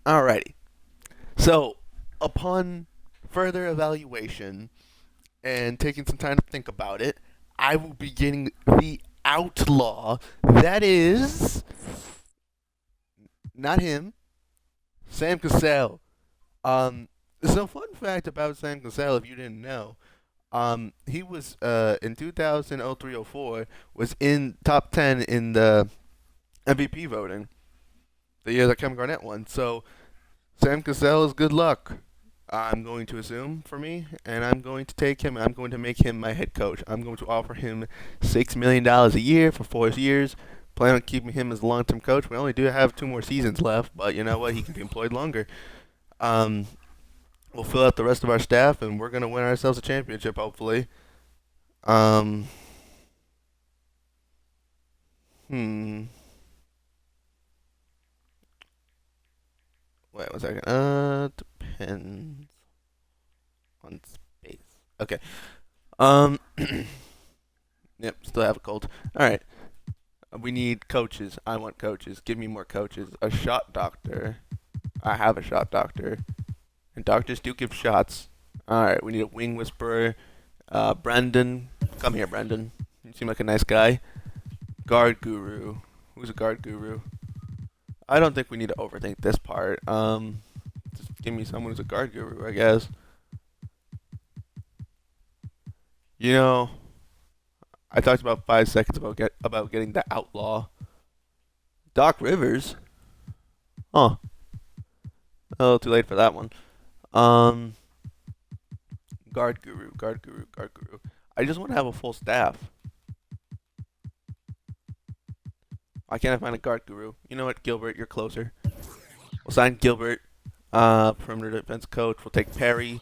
Alrighty. So, upon further evaluation and taking some time to think about it, I will be getting the outlaw. That is not him, Sam Cassell. So fun fact about Sam Cassell, if you didn't know, he was in 2003-04 was in top 10 in the MVP voting the year that Kevin Garnett won. So Sam Cassell is good luck. I'm going to assume for me, and I'm going to take him. I'm going to make him my head coach. I'm going to offer him $6 million a year for 4 years. Plan on keeping him as long-term coach. We only do have 2 more seasons left, but you know what? He can be employed longer. Um, we'll fill out the rest of our staff, and we're going to win ourselves a championship, hopefully. Um, hmm. Wait 1 second. Depends on space. Okay. Um. Yep. Still have a cold. All right. We need coaches. I want coaches. Give me more coaches. A shot doctor. I have a shot doctor, and doctors do give shots. All right. We need a wing whisperer. Brendan. Come here, Brendan. You seem like a nice guy. Guard guru. Who's a guard guru? I don't think we need to overthink this part. Just give me someone who's a guard guru, I guess. You know, I talked about 5 seconds about getting the outlaw. Doc Rivers. Huh. A little too late for that one. Um, guard guru, guard guru, guard guru. I just want to have a full staff. Why can't I find a guard guru? You know what, Gilbert, you're closer. We'll sign Gilbert. Perimeter defense coach. We'll take Perry.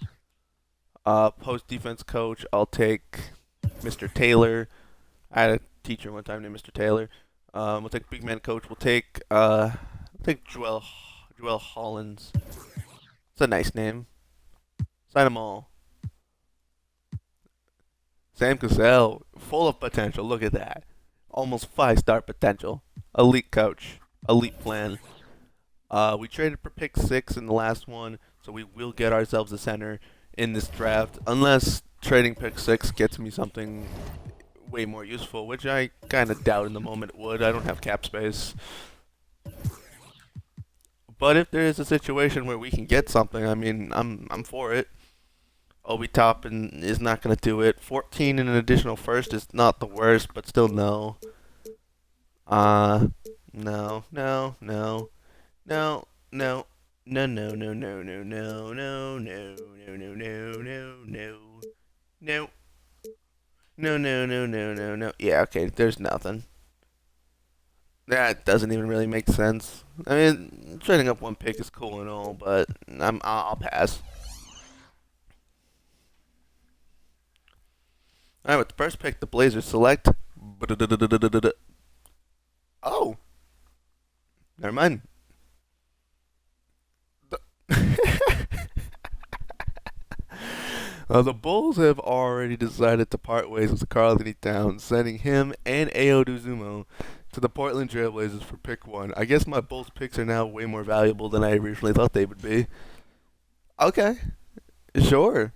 Post defense coach. I'll take Mr. Taylor. I had a teacher one time named Mr. Taylor. We'll take big man coach. We'll take Joel Hollins. It's a nice name. Sign them all. Sam Cassell, full of potential. Look at that. Almost 5-star potential. Elite coach. Elite plan. We traded for pick 6 in the last one, so we will get ourselves a center in this draft, unless trading pick 6 gets me something way more useful, which I kind of doubt in the moment it would. I don't have cap space. But if there is a situation where we can get something, I mean, I'm for it. Obi Toppin is not going to do it. 14 in an additional first is not the worst, but still no. Uh, no, no, no, no, no, no, no, no, no, no, no, no, no, no, no, no, no, no, no. No, no, no, no, no, no. Yeah, okay, there's nothing. That doesn't even really make sense. I mean, trading up one pick is cool and all, but I'll pass. All right, with the first pick, the Blazers select. Oh, never mind. The Bulls have already decided to part ways with Karl-Anthony Towns, sending him and Ayo Dosunmu to the Portland Trailblazers for pick 1. I guess my Bulls picks are now way more valuable than I originally thought they would be. Okay, sure.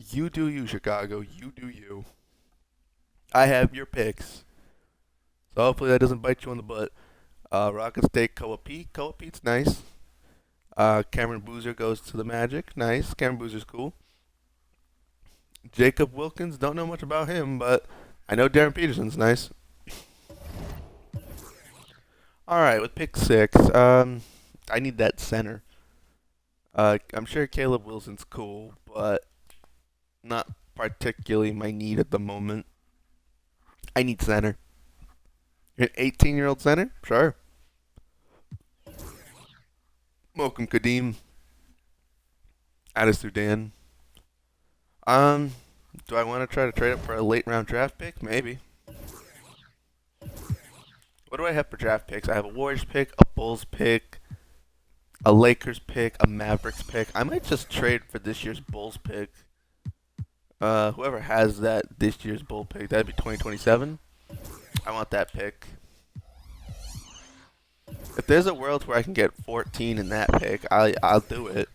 You do you, Chicago. You do you. I have your picks. So hopefully that doesn't bite you on the butt. Rockets take Koa Pete. Koa Pete's nice. Cameron Boozer goes to the Magic. Nice. Cameron Boozer's cool. Jacob Wilkins, don't know much about him, but I know Darren Peterson's nice. All right, with pick 6, I need that center. I'm sure Caleb Wilson's cool, but not particularly my need at the moment. I need center. An 18-year-old center? Sure. Welcome, Kadeem. Addis Sudan. Do I want to try to trade up for a late round draft pick? Maybe. What do I have for draft picks? I have a Warriors pick, a Bulls pick, a Lakers pick, a Mavericks pick. I might just trade for this year's Bulls pick. Whoever has that this year's Bull pick, that'd be 2027. I want that pick. If there's a world where I can get 14 in that pick, I'll do it.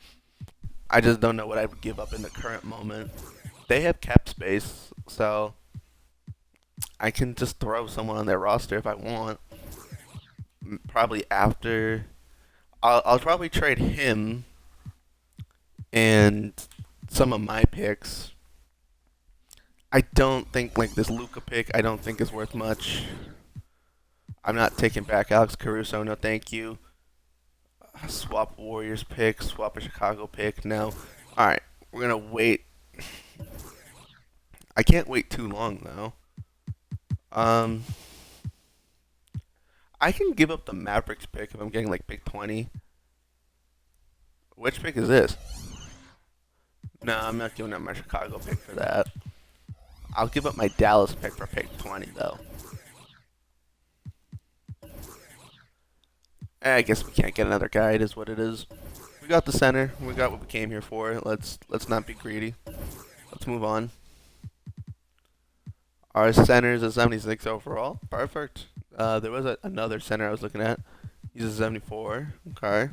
I just don't know what I would give up in the current moment. They have cap space, so I can just throw someone on their roster if I want. Probably after. I'll probably trade him and some of my picks. I don't think like this Luca pick. I don't think is worth much. I'm not taking back Alex Caruso. No, thank you. Swap Warriors pick. Swap a Chicago pick. No. All right, we're gonna wait. I can't wait too long though. Um, I can give up the Mavericks pick if I'm getting like pick 20. Which pick is this? No, I'm not giving up my Chicago pick for that. I'll give up my Dallas pick for pick 20 though. I guess we can't get another guy. It is what it is. We got the center. We got what we came here for. Let's not be greedy. Let's move on. Our center is a 76 overall. Perfect. There was another center I was looking at. He's a 74. Okay.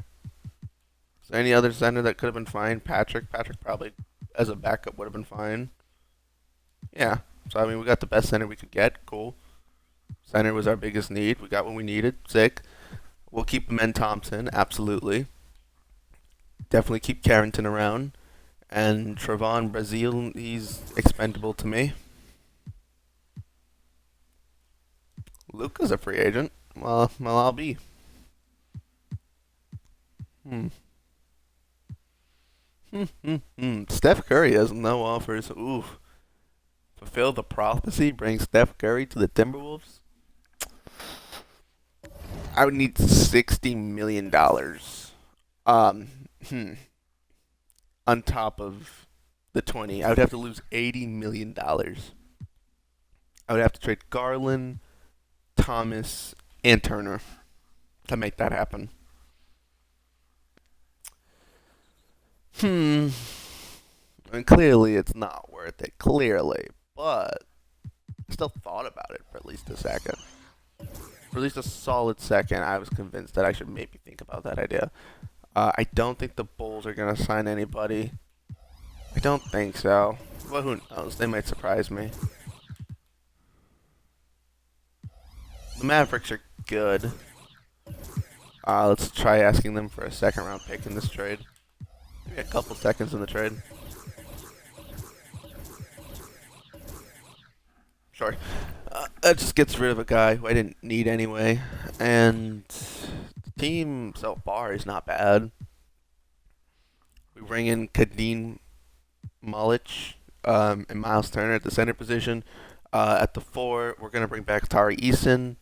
Is there any other center that could have been fine? Patrick. Patrick probably as a backup would have been fine. Yeah. So I mean, we got the best center we could get. Cool. Center was our biggest need. We got what we needed. Sick. We'll keep Men Thompson. Absolutely. Definitely keep Carrington around. And Trevon Brazil, he's expendable to me. Luca's a free agent. Well, I'll be. Hmm. Steph Curry has no offers. Oof. Fulfill the prophecy. Bring Steph Curry to the Timberwolves. I would need $60 million. Um. On top of the 20, I would have to lose $80 million. I would have to trade Garland, Thomas, and Turner to make that happen. Hmm. And clearly, it's not worth it. Clearly, but I still thought about it for at least a second. For at least a solid second, I was convinced that I should maybe think about that idea. I don't think the Bulls are gonna sign anybody. I don't think so. But who knows? They might surprise me. The Mavericks are good. Let's try asking them for a second round pick in this trade. Maybe a couple seconds in the trade. Sure. That just gets rid of a guy who I didn't need anyway. And the team so far is not bad. We bring in Kadeem Mulich and Miles Turner at the center position. At the 4, we're going to bring back Tari Eason.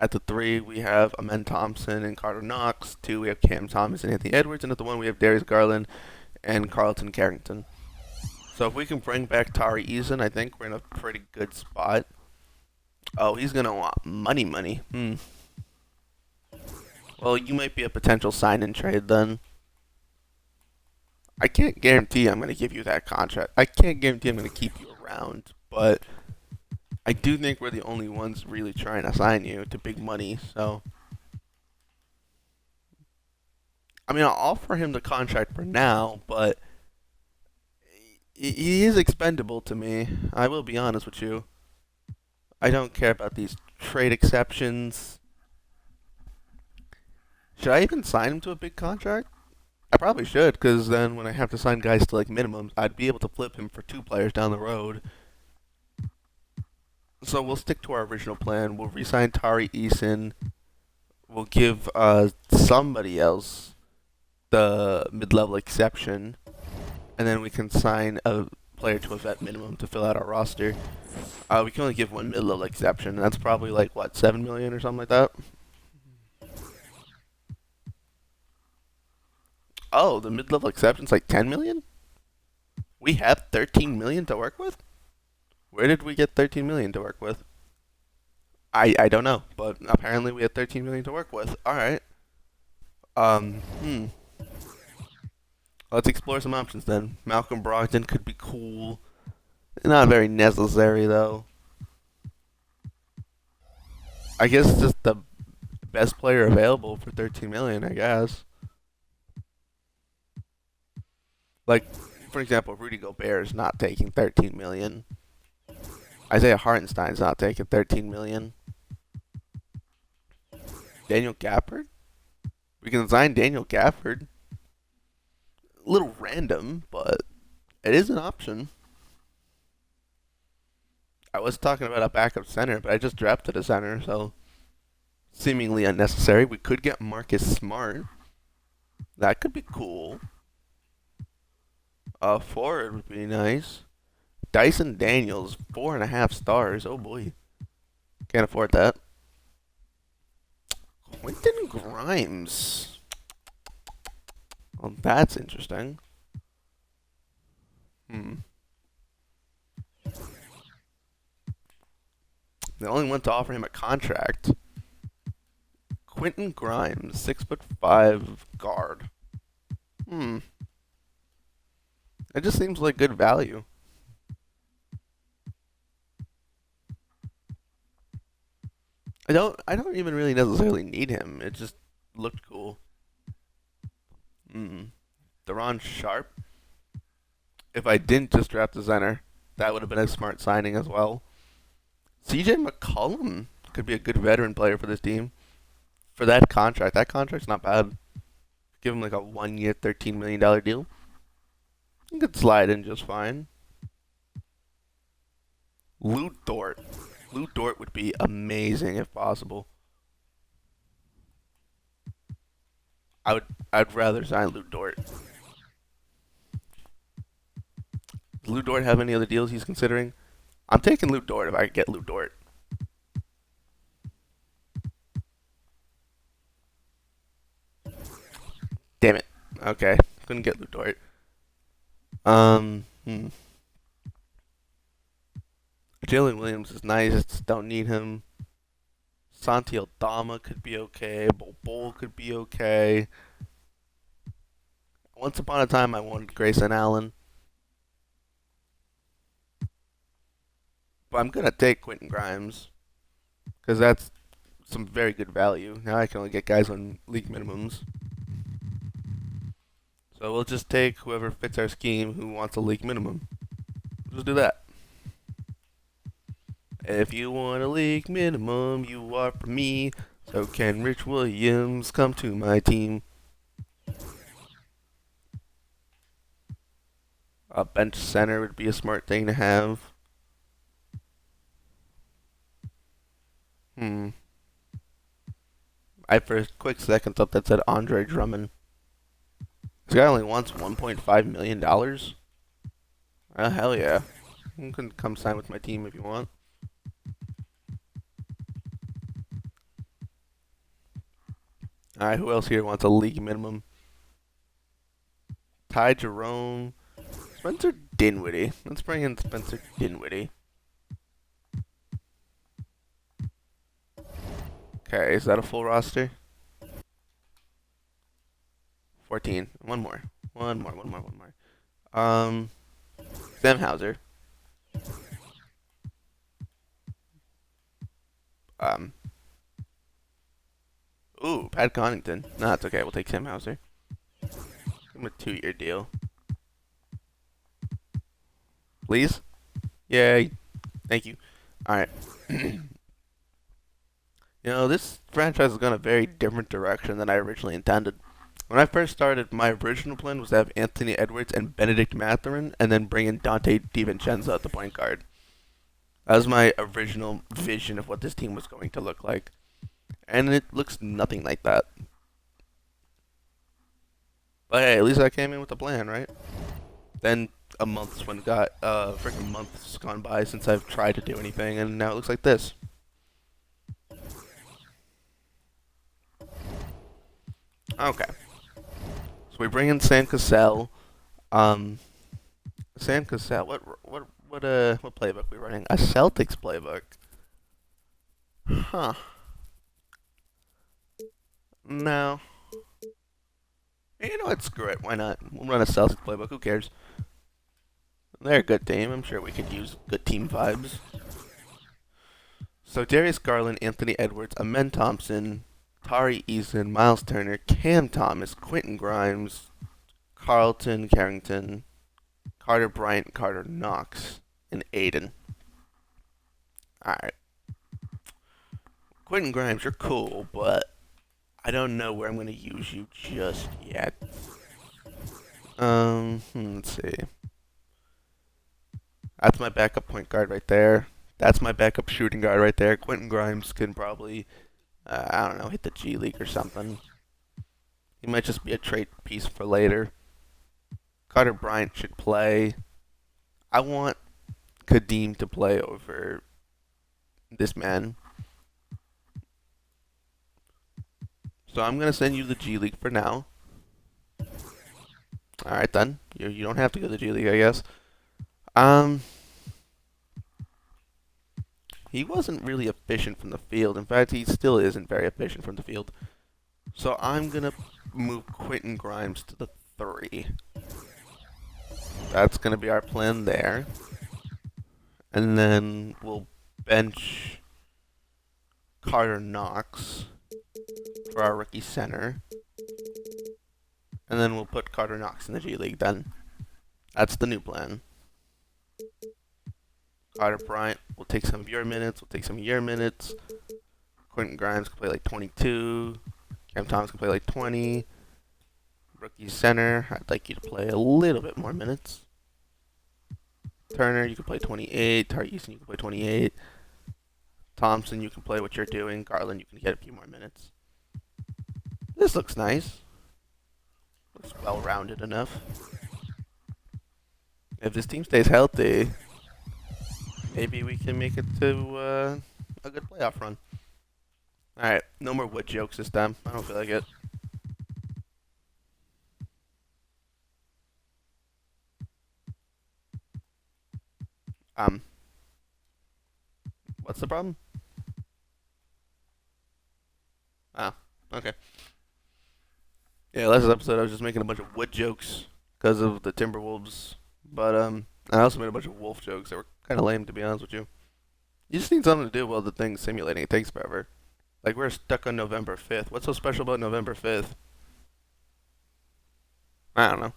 At the 3, we have Amen Thompson and Carter Knox. 2, we have Cam Thomas and Anthony Edwards. And at the 1, we have Darius Garland and Carlton Carrington. So if we can bring back Tari Eason, I think we're in a pretty good spot. Oh, he's going to want money. Well, you might be a potential sign-in trade then. I can't guarantee I'm going to give you that contract. I can't guarantee I'm going to keep you around, but I do think we're the only ones really trying to sign you to big money. So, I mean, I'll offer him the contract for now, but he is expendable to me. I will be honest with you. I don't care about these trade exceptions. Should I even sign him to a big contract? I probably should, because then when I have to sign guys to like minimums, I'd be able to flip him for 2 players down the road. So we'll stick to our original plan. We'll re-sign Tari Eason. We'll give somebody else the mid-level exception, and then we can sign a player to a vet minimum to fill out our roster. We can only give one mid-level exception, and that's probably like what, 7 million or something like that. Oh, the mid-level exception's like 10 million? We have 13 million to work with? Where did we get 13 million to work with? I don't know, but apparently we had 13 million to work with. All right. Um, hmm. Let's explore some options then. Malcolm Brogdon could be cool. Not very necessary though. I guess just the best player available for 13 million, I guess. Like, for example, Rudy Gobert is not taking 13 million. Isaiah Hartenstein's not taking 13 million. Daniel Gafford? We can sign Daniel Gafford. A little random, but it is an option. I was talking about a backup center, but I just drafted a center, so seemingly unnecessary. We could get Marcus Smart. That could be cool. Forward would be nice. Dyson Daniels, 4.5 stars. Oh boy. Can't afford that. Quentin Grimes. Well, that's interesting. They only went to offer him a contract. Quentin Grimes, 6'5" guard. It just seems like good value. I don't even really necessarily need him. It just looked cool. Deron Sharp. If I didn't just draft the center, that would have been a smart signing as well. CJ McCollum could be a good veteran player for this team. For that contract. That contract's not bad. Give him like a 1 year, $13 million deal. He could slide in just fine. Lou Dort. Lou Dort would be amazing if possible. I'd rather sign Lou Dort. Does Lou Dort have any other deals he's considering? I'm taking Lou Dort if I could get Lou Dort. Damn it. Okay. Couldn't get Lou Dort. Jalen Williams is nice. Just don't need him. Santi Aldama could be okay. Bol could be okay. Once upon a time, I wanted Grayson Allen. But I'm going to take Quentin Grimes. Because that's some very good value. Now I can only get guys on league minimums. So we'll just take whoever fits our scheme who wants a league minimum. We'll just do that. If you want a league minimum, you are for me. So can Rich Williams come to my team? A bench center would be a smart thing to have. I for a quick second thought that said Andre Drummond. This guy only wants $1.5 million. Oh, hell yeah. You can come sign with my team if you want. Alright, who else here wants a league minimum? Ty Jerome. Spencer Dinwiddie. Let's bring in Spencer Dinwiddie. Okay, is that a full roster? 14. One more. Sam Hauser. Pat Connaughton. No, it's okay. We'll take Sam Hauser. Give him a 2-year deal. Please? Yay. Thank you. Alright. This franchise has gone a very different direction than I originally intended. When I first started, my original plan was to have Anthony Edwards and Benedict Mathurin, and then bring in Dante DiVincenzo at the point guard. That was my original vision of what this team was going to look like. And it looks nothing like that. But hey, at least I came in with a plan, right? Then a month's freaking month's gone by since I've tried to do anything, and now it looks like this. Okay. So we bring in Sam Cassell. Sam Cassell. What playbook we running? A Celtics playbook. Huh. No. You know what? Screw it. Why not? We'll run a Celtics playbook. Who cares? They're a good team. I'm sure we could use good team vibes. So Darius Garland, Anthony Edwards, Amen Thompson, Tari Eason, Miles Turner, Cam Thomas, Quentin Grimes, Carlton Carrington, Carter Bryant, Carter Knox, and Aiden. Alright. Quentin Grimes, you're cool, but I don't know where I'm going to use you just yet. Let's see. That's my backup point guard right there. That's my backup shooting guard right there. Quentin Grimes can probably, I don't know, hit the G League or something. He might just be a trade piece for later. Carter Bryant should play. I want Kadeem to play over this man. So I'm going to send you the G League for now. Alright then. You don't have to go to the G League, I guess. He wasn't really efficient from the field. In fact, he still isn't very efficient from the field. So I'm going to move Quentin Grimes to the 3. That's going to be our plan there. And then we'll bench Carter Knox for our rookie center. And then we'll put Carter Knox in the G League then. That's the new plan. Carter Bryant will take some of your minutes. We'll take some of your minutes. Quentin Grimes can play like 22. Cam Thomas can play like 20. Rookie center, I'd like you to play a little bit more minutes. Turner, you can play 28. Tari Eason, you can play 28. Thompson, you can play what you're doing. Garland, you can get a few more minutes. This looks nice. Looks well-rounded enough. If this team stays healthy, maybe we can make it to a good playoff run. Alright, no more wood jokes this time. I don't feel like it. What's the problem? Ah, okay. Yeah, last episode I was just making a bunch of wood jokes because of the Timberwolves. But I also made a bunch of wolf jokes that were kind of lame, to be honest with you. You just need something to do while the thing's simulating. It takes forever. Like, we're stuck on November 5th. What's so special about November 5th? I don't know.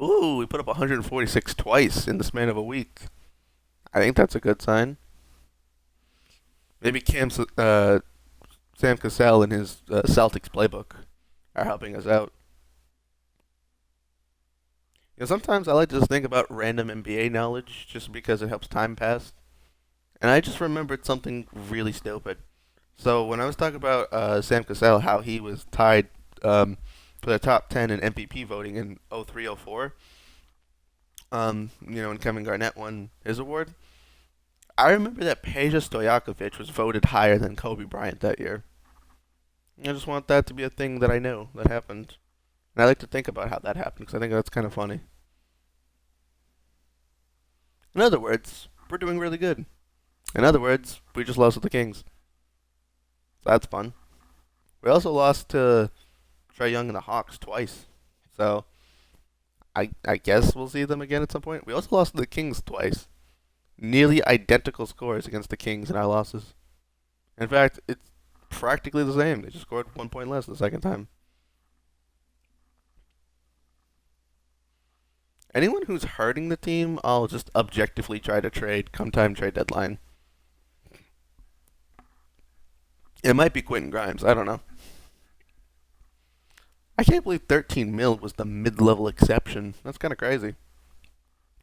Ooh, we put up 146 twice in the span of a week. I think that's a good sign. Maybe Sam Cassell and his Celtics playbook are helping us out. You know, sometimes I like to just think about random NBA knowledge just because it helps time pass. And I just remembered something really stupid. So when I was talking about Sam Cassell, how he was tied for the top 10 in MVP voting in 03-04, and Kevin Garnett won his award. I remember that Peja Stojakovic was voted higher than Kobe Bryant that year. I just want that to be a thing that I know that happened. And I like to think about how that happened because I think that's kind of funny. In other words, we're doing really good. In other words, we just lost to the Kings. So that's fun. We also lost to Trae Young and the Hawks twice. So I guess we'll see them again at some point. We also lost to the Kings twice. Nearly identical scores against the Kings in our losses. In fact, it's practically the same. They just scored 1 point less the second time. Anyone who's hurting the team, I'll just objectively try to trade come time trade deadline. It might be Quentin Grimes. I don't know. I can't believe 13 mil was the mid-level exception. That's kind of crazy.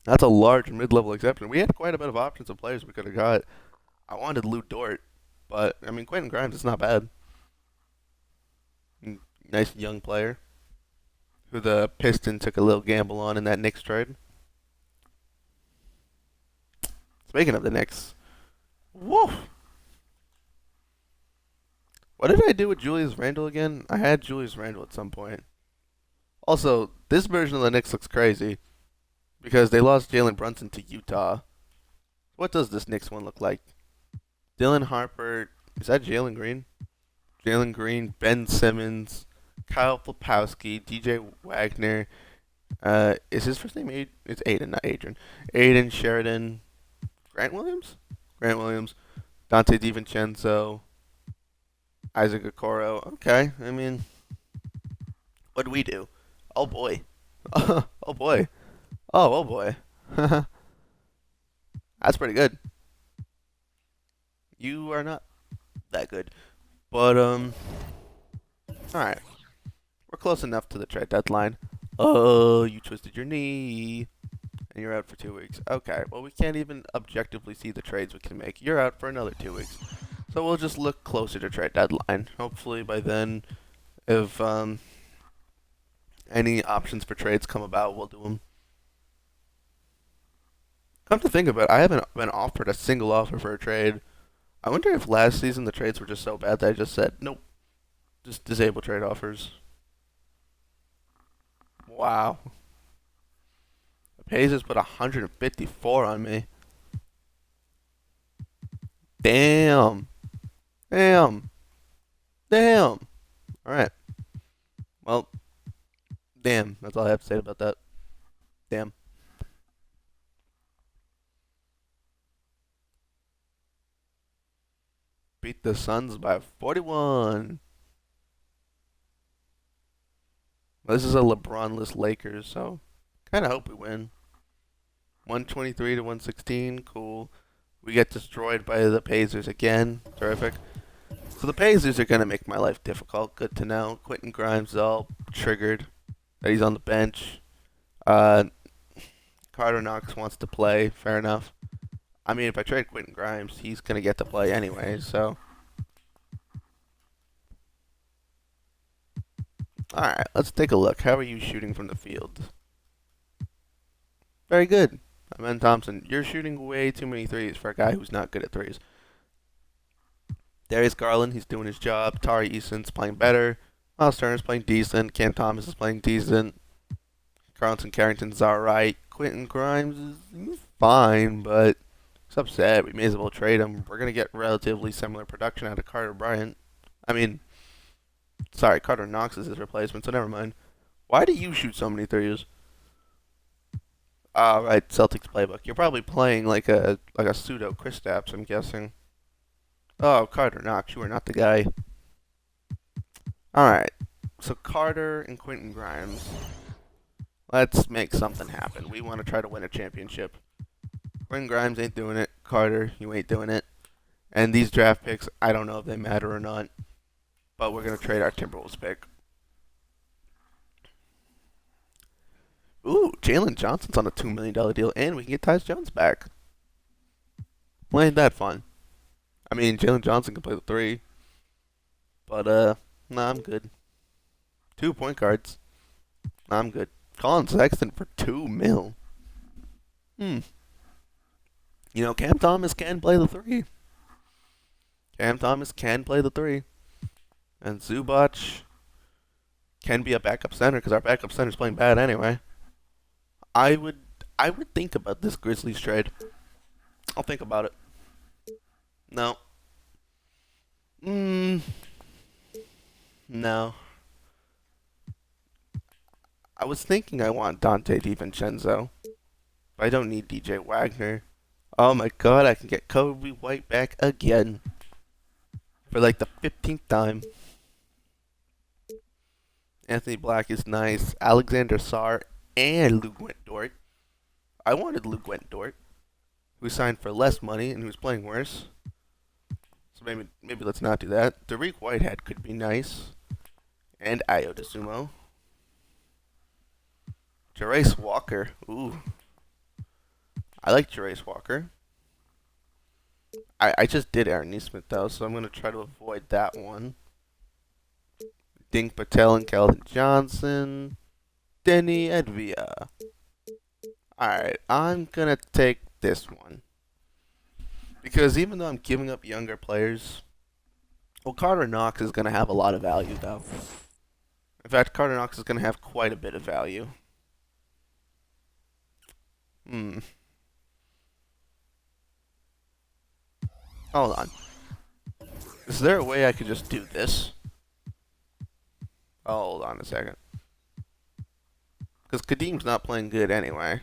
That's a large mid-level exception. We had quite a bit of options of players we could have got. I wanted Lou Dort, but I mean Quentin Grimes is not bad. Nice young player who the Pistons took a little gamble on in that Knicks trade. Speaking of the Knicks, woo! What did I do with Julius Randle again? I had Julius Randle at some point. Also, this version of the Knicks looks crazy because they lost Jalen Brunson to Utah. What does this Knicks one look like? Dylan Harper, is that Jalen Green? Jalen Green, Ben Simmons, Kyle Flapowski, DJ Wagner. Is his first name Aiden? It's Aiden, not Adrian. Aiden Sheridan, Grant Williams, Dante DiVincenzo, Isaac Okoro. Okay. I mean, what do we do? Oh boy. Oh boy. Oh boy. That's pretty good. You are not that good. But all right. We're close enough to the trade deadline. Oh, you twisted your knee and you're out for 2 weeks. Okay. Well, we can't even objectively see the trades we can make. You're out for another 2 weeks. So we'll just look closer to trade deadline. Hopefully by then, if any options for trades come about, we'll do them. Come to think of it, I haven't been offered a single offer for a trade. I wonder if last season the trades were just so bad that I just said, nope, just disable trade offers. Wow. The Pacers put 154 on me. Damn. Damn. Damn. Alright. Well, damn. That's all I have to say about that. Damn. Beat the Suns by 41. This is a LeBron-less Lakers, so kind of hope we win. 123 to 116. Cool. We get destroyed by the Pacers again. Terrific. So the Pacers are going to make my life difficult. Good to know. Quentin Grimes is all triggered that he's on the bench. Uh, Carter Knox wants to play. Fair enough. I mean, if I trade Quentin Grimes, he's going to get to play anyway, so. Alright, let's take a look. How are you shooting from the field? Very good. Ben Thompson, you're shooting way too many threes for a guy who's not good at threes. Darius Garland, he's doing his job. Tari Eason's playing better. Miles Turner's playing decent. Cam Thomas is playing decent. Carlton Carrington's alright. Quentin Grimes is he's fine, but he's upset. We may as well trade him. We're going to get relatively similar production out of Carter Bryant. I mean, sorry, Carter Knox is his replacement, so never mind. Why do you shoot so many threes? Ah, right, Celtics playbook. You're probably playing like a pseudo Kristaps, I'm guessing. Oh, Carter Knox, you are not the guy. Alright, so Carter and Quentin Grimes. Let's make something happen. We want to try to win a championship. Quentin Grimes ain't doing it. Carter, you ain't doing it. And these draft picks, I don't know if they matter or not. But we're going to trade our Timberwolves pick. Ooh, Jalen Johnson's on a $2 million deal, and we can get Tyus Jones back. Well, ain't that fun? I mean, Jalen Johnson can play the three. But, nah, I'm good. 2 point guards. Nah, I'm good. Colin Sexton for $2 million. You know, Cam Thomas can play the three. Cam Thomas can play the three. And Zubac can be a backup center because our backup center's playing bad anyway. I would think about this Grizzlies trade. I'll think about it. No. No. I was thinking I want Dante DiVincenzo, but I don't need DJ Wagner. Oh my god, I can get Kobe White back again. For like the 15th time. Anthony Black is nice. Alexander Sarr and Luke Dort. I wanted Luke Dort, who signed for less money and who's playing worse. So maybe let's not do that. Derek Whitehead could be nice. And Ayo DeSumo. Jarace Walker. Ooh. I like Jarace Walker. I just did Aaron Neesmith though, so I'm going to try to avoid that one. Dink Patel and Keldon Johnson. Denny Edvia. Alright, I'm going to take this one. Because even though I'm giving up younger players, well, Carter Knox is going to have a lot of value though. In fact, Carter Knox is going to have quite a bit of value. Hold on. Is there a way I could just do this? Oh, hold on a second. Because Kadeem's not playing good anyway.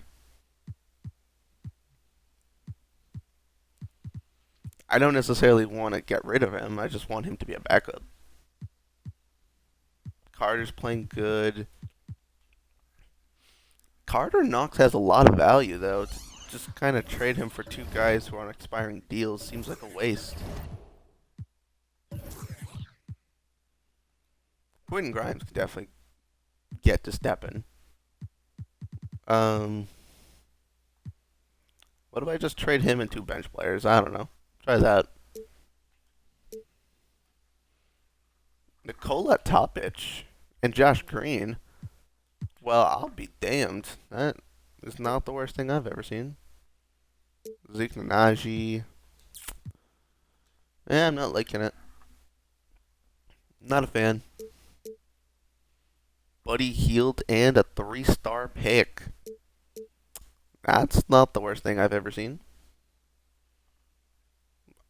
I don't necessarily want to get rid of him. I just want him to be a backup. Carter's playing good. Carter Knox has a lot of value, though. To just kind of trade him for two guys who are on expiring deals seems like a waste. Quentin Grimes could definitely get to stepping. Um, what if I just trade him and two bench players? I don't know. Try that. Nikola Topic and Josh Green. Well, I'll be damned. That is not the worst thing I've ever seen. Zeke Nnaji. I'm not liking it. Not a fan. Buddy Hield and a 3-star pick. That's not the worst thing I've ever seen.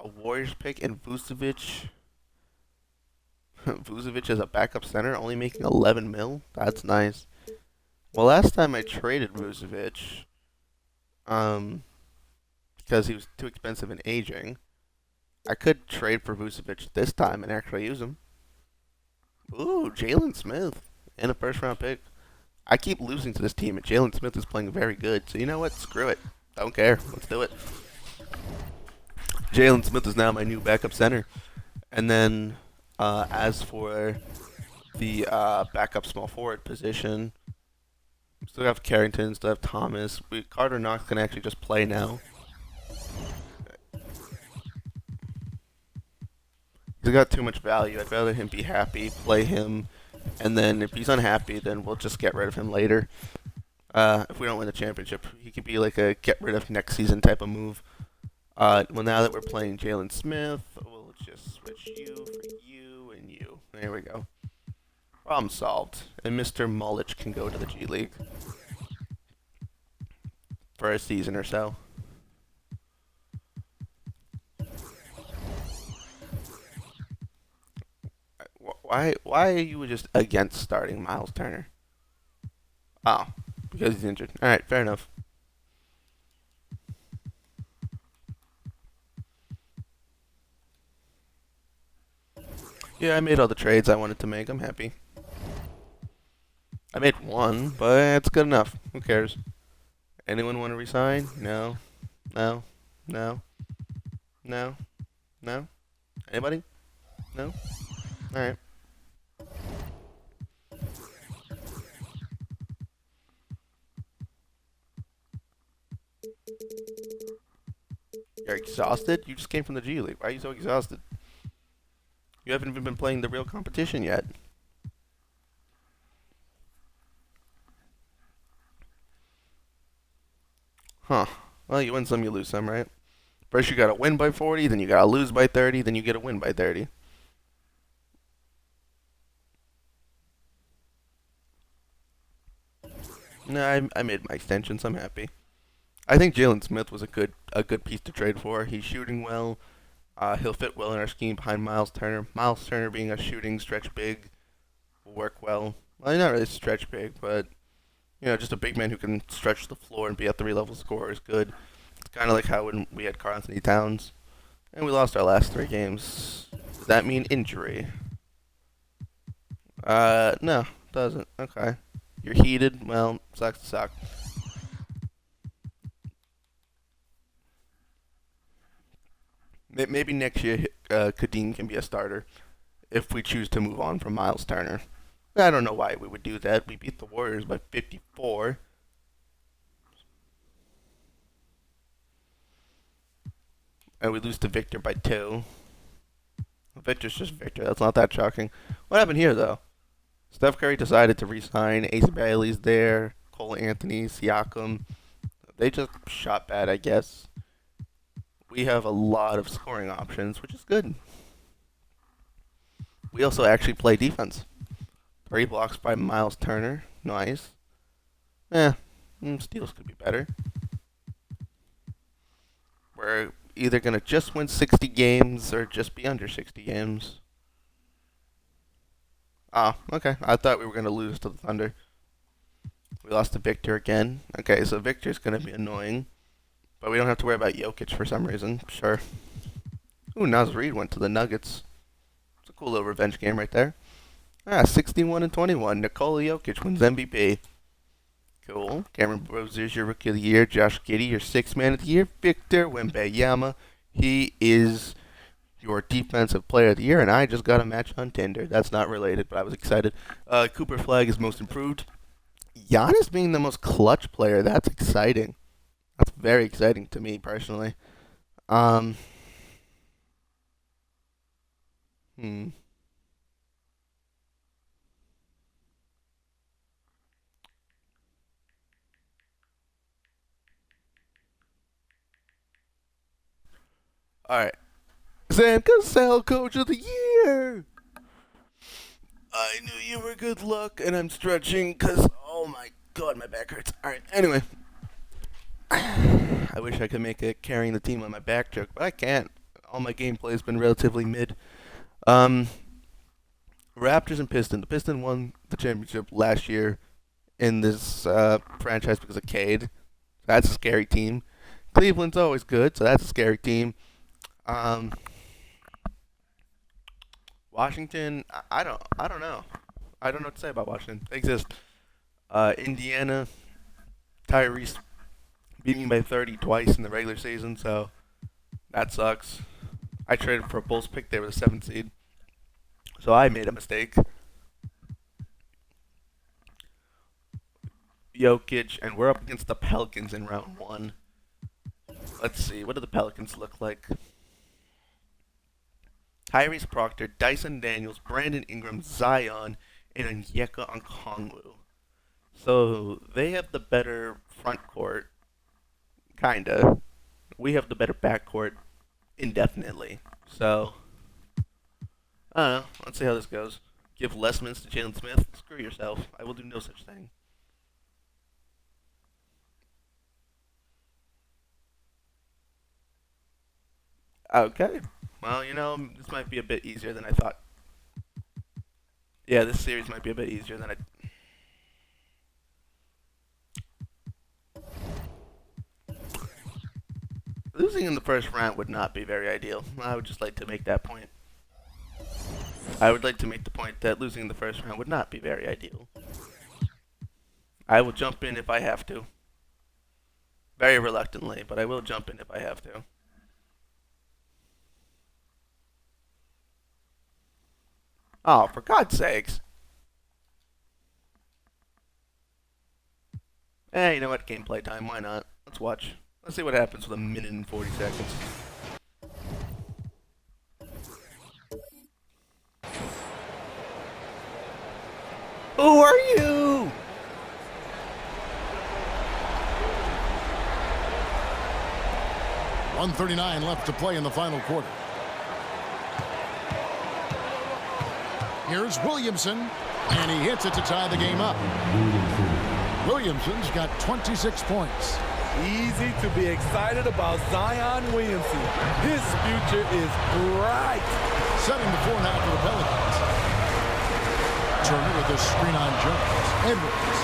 A Warriors pick and Vucevic. Vucevic as a backup center, only making 11 mil. That's nice. Well, last time I traded Vucevic, because he was too expensive and aging, I could trade for Vucevic this time and actually use him. Ooh, Jalen Smith and a first-round pick. I keep losing to this team, and Jalen Smith is playing very good. So you know what? Screw it. Don't care. Let's do it. Jalen Smith is now my new backup center. And then, as for the backup small forward position, still have Carrington, still have Thomas. Carter Knox can actually just play now. He's got too much value. I'd rather him be happy, play him, and then if he's unhappy, then we'll just get rid of him later. If we don't win the championship, he could be like a get rid of next season type of move. Well, now that we're playing Jalen Smith, we'll just switch you for you and you. There we go. Problem solved. And Mr. Mullich can go to the G League for a season or so. Why are you just against starting Miles Turner? Oh, because he's injured. All right, fair enough. Yeah, I made all the trades I wanted to make. I'm happy. I made one, but it's good enough. Who cares? Anyone want to resign? No. No. No. No. No. Anybody? No. All right. You're exhausted? You just came from the G League. Why are you so exhausted? You haven't even been playing the real competition yet. Huh. Well, you win some, you lose some, right? First you gotta win by 40, then you gotta lose by 30, then you get a win by 30. No, I made my extensions. I'm happy. I think Jalen Smith was a good piece to trade for. He's shooting well. He'll fit well in our scheme behind Miles Turner. Miles Turner being a shooting stretch big will work well. Well, not really stretch big, but just a big man who can stretch the floor and be a 3-level scorer is good. It's kind of like how when we had Karl Anthony Towns, and we lost our last 3 games. Does that mean injury? No, doesn't. Okay. You're heated. Well, sucks to suck. Maybe next year, Kadeem can be a starter if we choose to move on from Miles Turner. I don't know why we would do that. We beat the Warriors by 54. And we lose to Victor by 2. Victor's just Victor. That's not that shocking. What happened here, though? Steph Curry decided to re-sign. Ace Bailey's there. Cole Anthony, Siakam. They just shot bad, I guess. We have a lot of scoring options, which is good. We also actually play defense. 3 blocks by Miles Turner. Nice. Steals could be better. We're either going to just win 60 games or just be under 60 games. Oh, okay. I thought we were going to lose to the Thunder. We lost to Victor again. Okay, so Victor's going to be annoying. But we don't have to worry about Jokic for some reason. Sure. Ooh, Naz Reid went to the Nuggets. It's a cool little revenge game right there. 61 and 21. Nikola Jokic wins MVP. Cool. Cameron Brozier's your Rookie of the Year. Josh Giddey, your Sixth Man of the Year. Victor Wembanyama, he is your Defensive Player of the Year, and I just got a match on Tinder. That's not related, but I was excited. Cooper Flag is Most Improved. Giannis being the most clutch player, that's exciting. That's very exciting to me personally. Um, hmm. All right. Sam Cassell, Coach of the Year. I knew you were good luck, and I'm stretching because, oh my god, my back hurts. All right. Anyway, I wish I could make a carrying the team on my back joke, but I can't. All my gameplay has been relatively mid. Um, Raptors and Pistons. The Pistons won the championship last year in this franchise because of Cade. That's a scary team. Cleveland's always good, so that's a scary team. Um, Washington, I don't know. I don't know what to say about Washington. They exist. Indiana, Tyrese beat me by 30 twice in the regular season, so that sucks. I traded for a Bulls pick. They were the 7th seed, so I made a mistake. Jokic, and we're up against the Pelicans in round 1. Let's see, what do the Pelicans look like? Tyrese Proctor, Dyson Daniels, Brandon Ingram, Zion, and Onyeka Okongwu. So they have the better front court, kinda. We have the better backcourt, indefinitely. So I don't know. Let's see how this goes. Give less minutes to Jalen Smith? Screw yourself. I will do no such thing. Okay. Well, this might be a bit easier than I thought. Yeah, this series might be a bit easier than I. Losing in the first round would not be very ideal. I would just like to make that point. I would like to make the point that losing in the first round would not be very ideal. I will jump in if I have to. Very reluctantly, but I will jump in if I have to. Oh, for God's sakes. You know what? Gameplay time. Why not? Let's watch. Let's see what happens with a minute and 40 seconds. Who are you? $1:39 left to play in the final quarter. Here's Williamson, and he hits it to tie the game up. Williamson's got 26 points. Easy to be excited about Zion Williamson. His future is bright. Setting the floor now for the Pelicans. Turner with the screen on Jones. Edwards.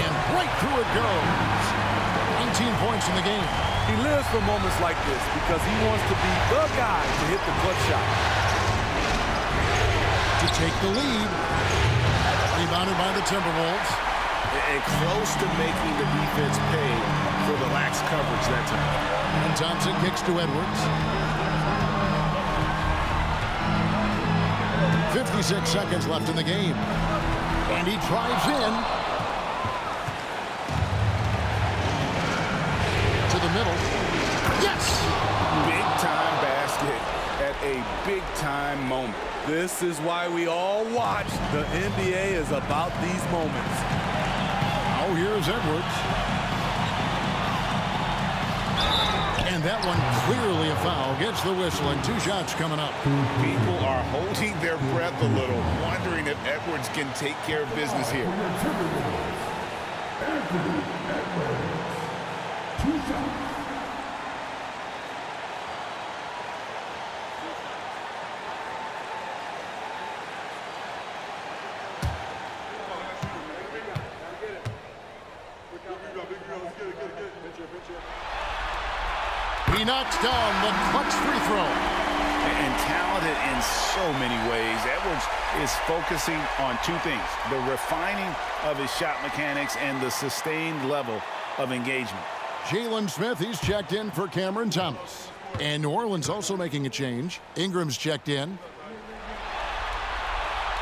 And right through it goes. 19 points in the game. He lives for moments like this because he wants to be the guy to hit the clutch shot. To take the lead. Rebounded by the Timberwolves. And close to making the defense pay for the lax coverage that time. And Thompson kicks to Edwards. 56 seconds left in the game. And he drives in. To the middle. Yes! Big time basket at a big time moment. This is why we all watch. The NBA is about these moments. Oh, here's Edwards. And that one clearly a foul. Gets the whistle and 2 shots coming up. People are holding their breath a little, wondering if Edwards can take care of business here. He knocks down the clutch free throw. and talented in so many ways. Edwards is focusing on two things: the refining of his shot mechanics and the sustained level of engagement. Jalen Smith, he's checked in for Cameron Thomas. And New Orleans also making a change. Ingram's checked in.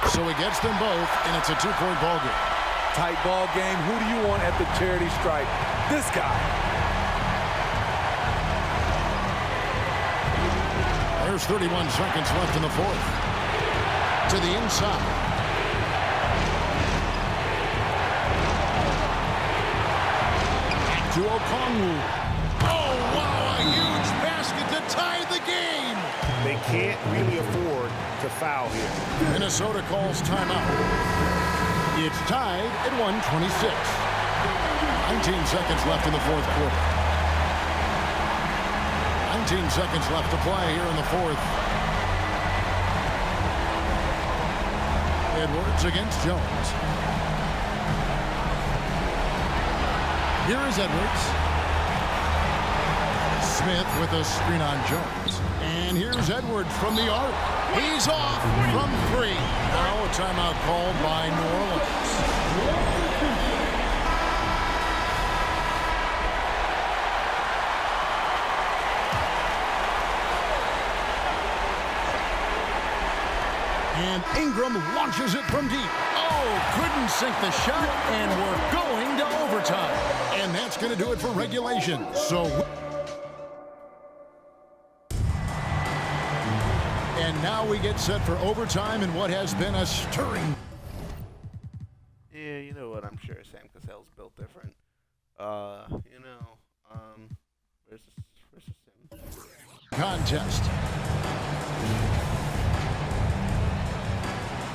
So he gets them both, and it's a two-point ball game. Tight ball game. Who do you want at the charity stripe? This guy. There's 31 seconds left in the fourth. To the inside. Back to Okongwu. Oh, wow, a huge basket to tie the game. They can't really afford to foul here. Minnesota calls timeout. It's tied at 1:26. 19 seconds left in the fourth quarter. 19 seconds left to play here in the fourth. Edwards against Jones. Here is Edwards. Smith with a screen on Jones. And here's Edwards from the arc. He's off from three. Now a timeout called by New Orleans. And Ingram launches it from deep. Oh, couldn't sink the shot, and we're going to overtime. And that's going to do it for regulation. And now we get set for overtime in what has been a stirring. Yeah, you know what? I'm sure Sam Cassell's built different. Versus him. Contest.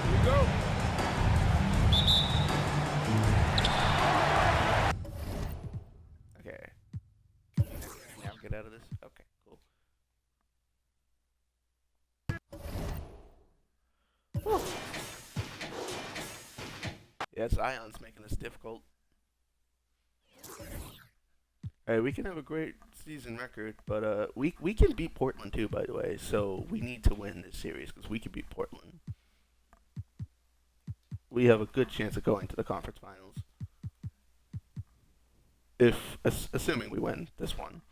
Here we go. Okay. Now get out of this. Okay, cool. Whew. Yeah, Zion's making this difficult. Alright, we can have a great season record, but we can beat Portland too, by the way. So we need to win this series because we can beat Portland. We have a good chance of going to the conference finals. Assuming we win this one.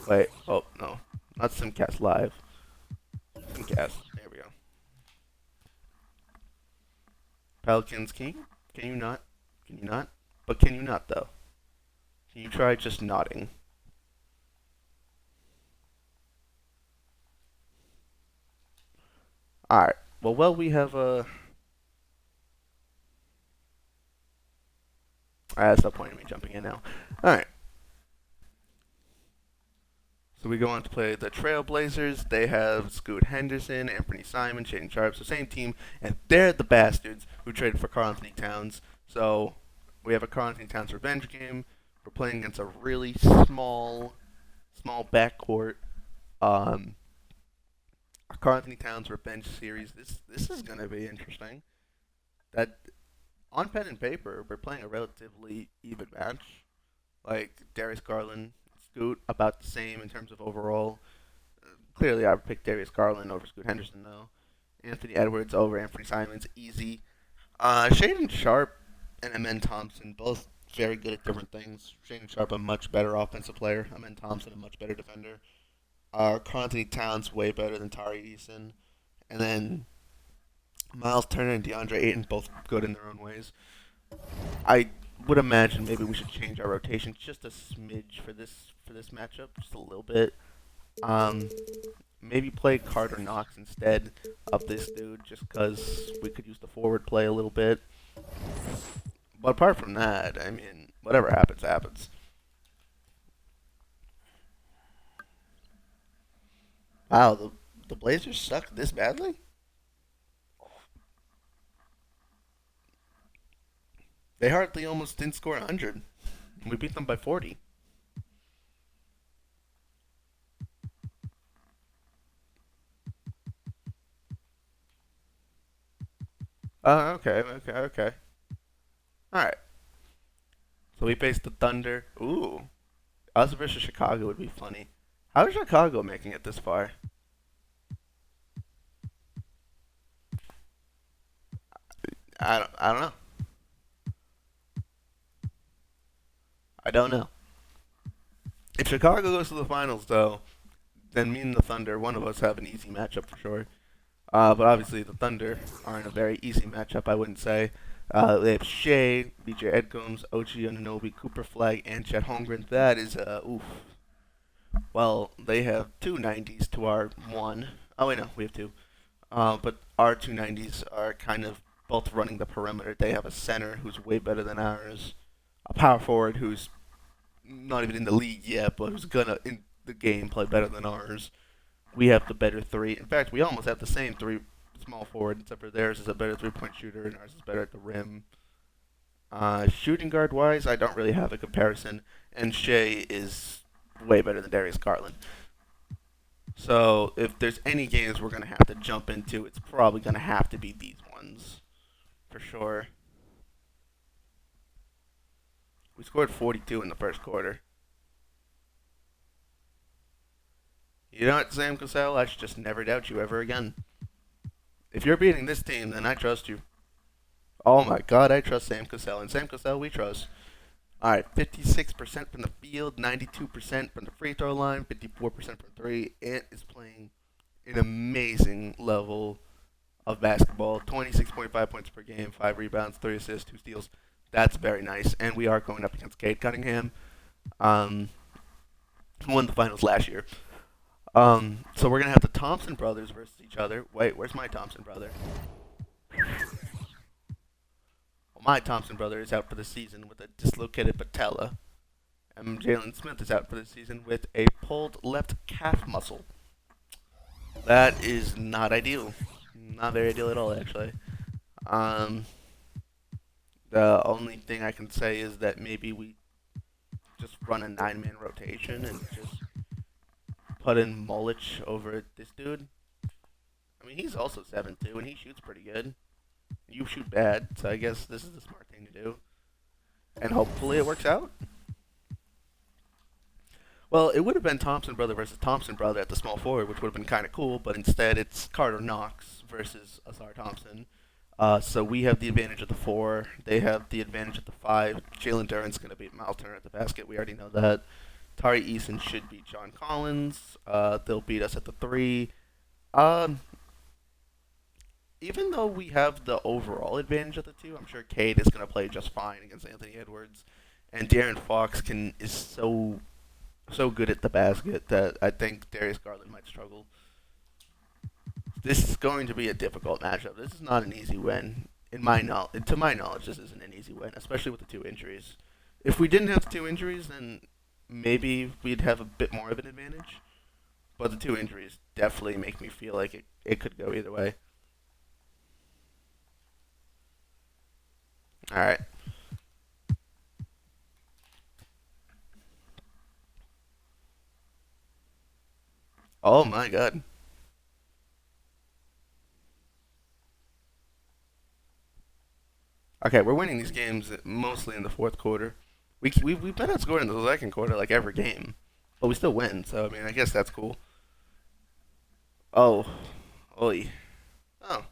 Wait, oh no, not Simcast Live. Simcast, there we go. Pelicans, can you not? Can you not? But can you not though? Can you try just nodding? Alright, well we have a... Alright, that's no point in me jumping in now. Alright. So we go on to play the Trailblazers. They have Scoot Henderson, Anthony Simon, Shaden Sharp, the same team, and they're the bastards who traded for Karl-Anthony Towns. So we have a Karl-Anthony Towns revenge game. We're playing against a really small backcourt. A Karl-Anthony Towns revenge series. This is gonna be interesting. That on pen and paper, we're playing a relatively even match. Like Darius Garland, Scoot about the same in terms of overall. Clearly, I would pick Darius Garland over Scoot Henderson though. Anthony Edwards over Anthony Simons, easy. Shaden Sharp and Amen Thompson, both very good at different things. Shaden Sharp, a much better offensive player. Amen Thompson, a much better defender. Karl-Anthony Towns, way better than Tari Eason. And then Miles Turner and DeAndre Ayton, both good in their own ways. I would imagine maybe we should change our rotation just a smidge for this matchup, just a little bit. Maybe play Carter Knox instead of this dude, just because we could use the forward play a little bit. But apart from that, I mean, whatever happens, happens. Wow, the Blazers suck this badly? They hardly almost didn't score 100. We beat them by 40. Okay. Alright. So we faced the Thunder. Ooh. Us versus Chicago would be funny. How is Chicago making it this far? I don't know. I don't know. If Chicago goes to the finals, though, then me and the Thunder, one of us have an easy matchup for sure. But obviously the Thunder aren't a very easy matchup, I wouldn't say. They have Shea, BJ Edcombs, OG Anunoby, Cooper Flag, and Chet Holmgren. That is, oof. Well, they have two 90s to our one. Oh, wait, no, we have two. But our two 90s are kind of both running the perimeter. They have a center who's way better than ours, a power forward who's not even in the league yet, but who's gonna in the game play better than ours. We have the better three. In fact, we almost have the same three small forward, except for theirs is a better three-point shooter and ours is better at the rim. Shooting guard wise, I don't really have a comparison, and Shea is way better than Darius Garland. So if there's any games we're gonna have to jump into, it's probably gonna have to be these ones, for sure. We scored 42 in the first quarter. You know what, Sam Cassell? I should just never doubt you ever again. If you're beating this team, then I trust you. Oh my god, I trust Sam Cassell. And Sam Cassell, we trust. Alright, 56% from the field, 92% from the free throw line, 54% from three. Ant is playing an amazing level of basketball. 26.5 points per game, 5 rebounds, 3 assists, 2 steals. That's very nice. And we are going up against Cade Cunningham. Who won the finals last year. So we're going to have the Thompson brothers versus each other. Wait, where's my Thompson brother? Well, my Thompson brother is out for the season with a dislocated patella. And Jalen Smith is out for the season with a pulled left calf muscle. That is not ideal. Not very ideal at all, actually. The only thing I can say is that maybe we just run a 9-man rotation and just put in Mullich over this dude. I mean, he's also 7'2", and he shoots pretty good. You shoot bad, so I guess this is the smart thing to do. And hopefully it works out. Well, it would have been Thompson brother versus Thompson brother at the small forward, which would have been kind of cool, but instead it's Carter Knox versus Asar Thompson. So we have the advantage of the 4. They have the advantage of the 5. Jalen Duren's going to beat Miles Turner at the basket. We already know that. Tari Eason should beat John Collins. They'll beat us at the 3. Even though we have the overall advantage of the 2, I'm sure Cade is going to play just fine against Anthony Edwards. And De'Aaron Fox is so good at the basket that I think Darius Garland might struggle. This is going to be a difficult matchup. This is not an easy win. To my knowledge, this isn't an easy win, especially with the 2 injuries. If we didn't have the 2 injuries, then maybe we'd have a bit more of an advantage. But the 2 injuries definitely make me feel like it could go either way. Alright. Oh my god. Okay, we're winning these games mostly in the fourth quarter. We've been outscored in the second quarter like every game, but we still win. So I mean, I guess that's cool. Oh, oi, oh,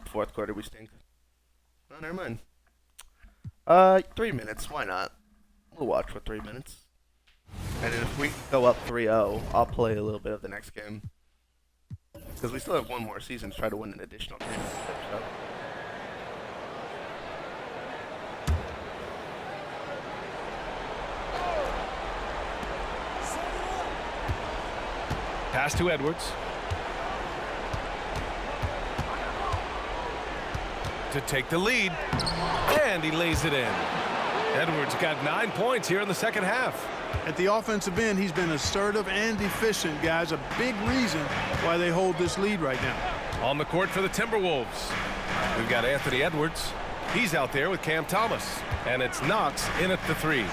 fourth quarter we stink. Oh, never mind. 3 minutes. Why not? We'll watch for 3 minutes. And then if we go up 3-0, I'll play a little bit of the next game. Because we still have one more season to try to win an additional game. So. Pass to Edwards. To take the lead. And he lays it in. Edwards got 9 points here in the second half. At the offensive end, he's been assertive and efficient, guys. A big reason why they hold this lead right now. On the court for the Timberwolves, we've got Anthony Edwards. He's out there with Cam Thomas. And it's Knox in at the 3.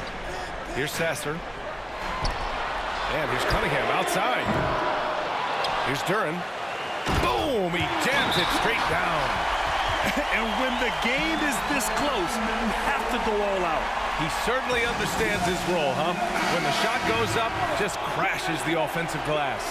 Here's Sasser. And here's Cunningham outside. Here's Duren. Boom! He jams it straight down. And when the game is this close, you have to go all out. He certainly understands his role, huh? When the shot goes up, just crashes the offensive glass.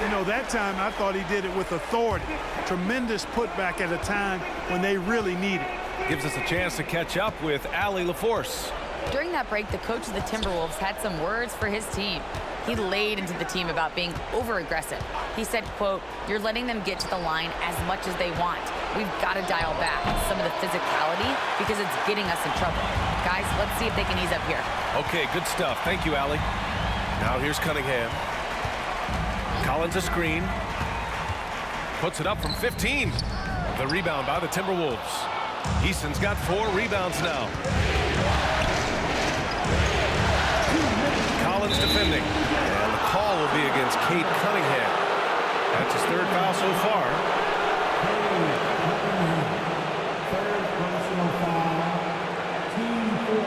You know, that time I thought he did it with authority. Tremendous putback at a time when they really need it. Gives us a chance to catch up with Allie LaForce. During that break, the coach of the Timberwolves had some words for his team. He laid into the team about being over-aggressive. He said, quote, "You're letting them get to the line as much as they want. We've got to dial back some of the physicality because it's getting us in trouble. Guys, let's see if they can ease up here." Okay, good stuff. Thank you, Allie. Now here's Cunningham. Collins a screen. Puts it up from 15. The rebound by the Timberwolves. Easton's got 4 rebounds now. Collins defending. And the call will be against Cade Cunningham. That's his 3rd foul so far. Third personal foul. Team 4.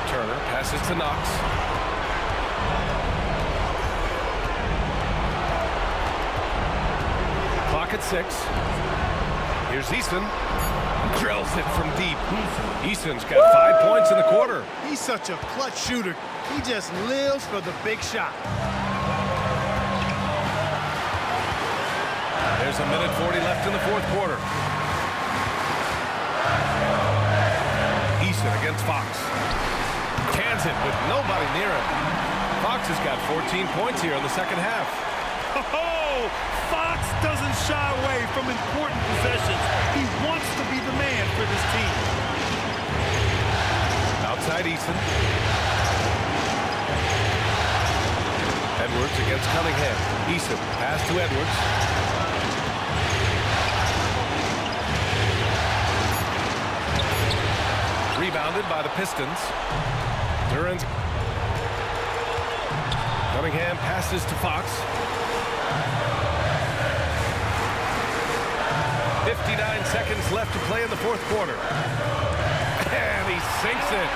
Turner passes to Knox. Clock at 6. Here's Easton. Drills it from deep. Easton's got 5 points in the quarter. He's such a clutch shooter. He just lives for the big shot. There's a minute 40 left in the 4th quarter. Easton against Fox. Cans it with nobody near him. Fox has got 14 points here in the 2nd half. Oh, Fox doesn't shy away from important possessions. He wants to be the man for this team. Outside Easton. Edwards against Cunningham. Easton pass to Edwards. Rebounded by the Pistons. Duran's. Cunningham passes to Fox. 59 seconds left to play in the 4th quarter. And he sinks it.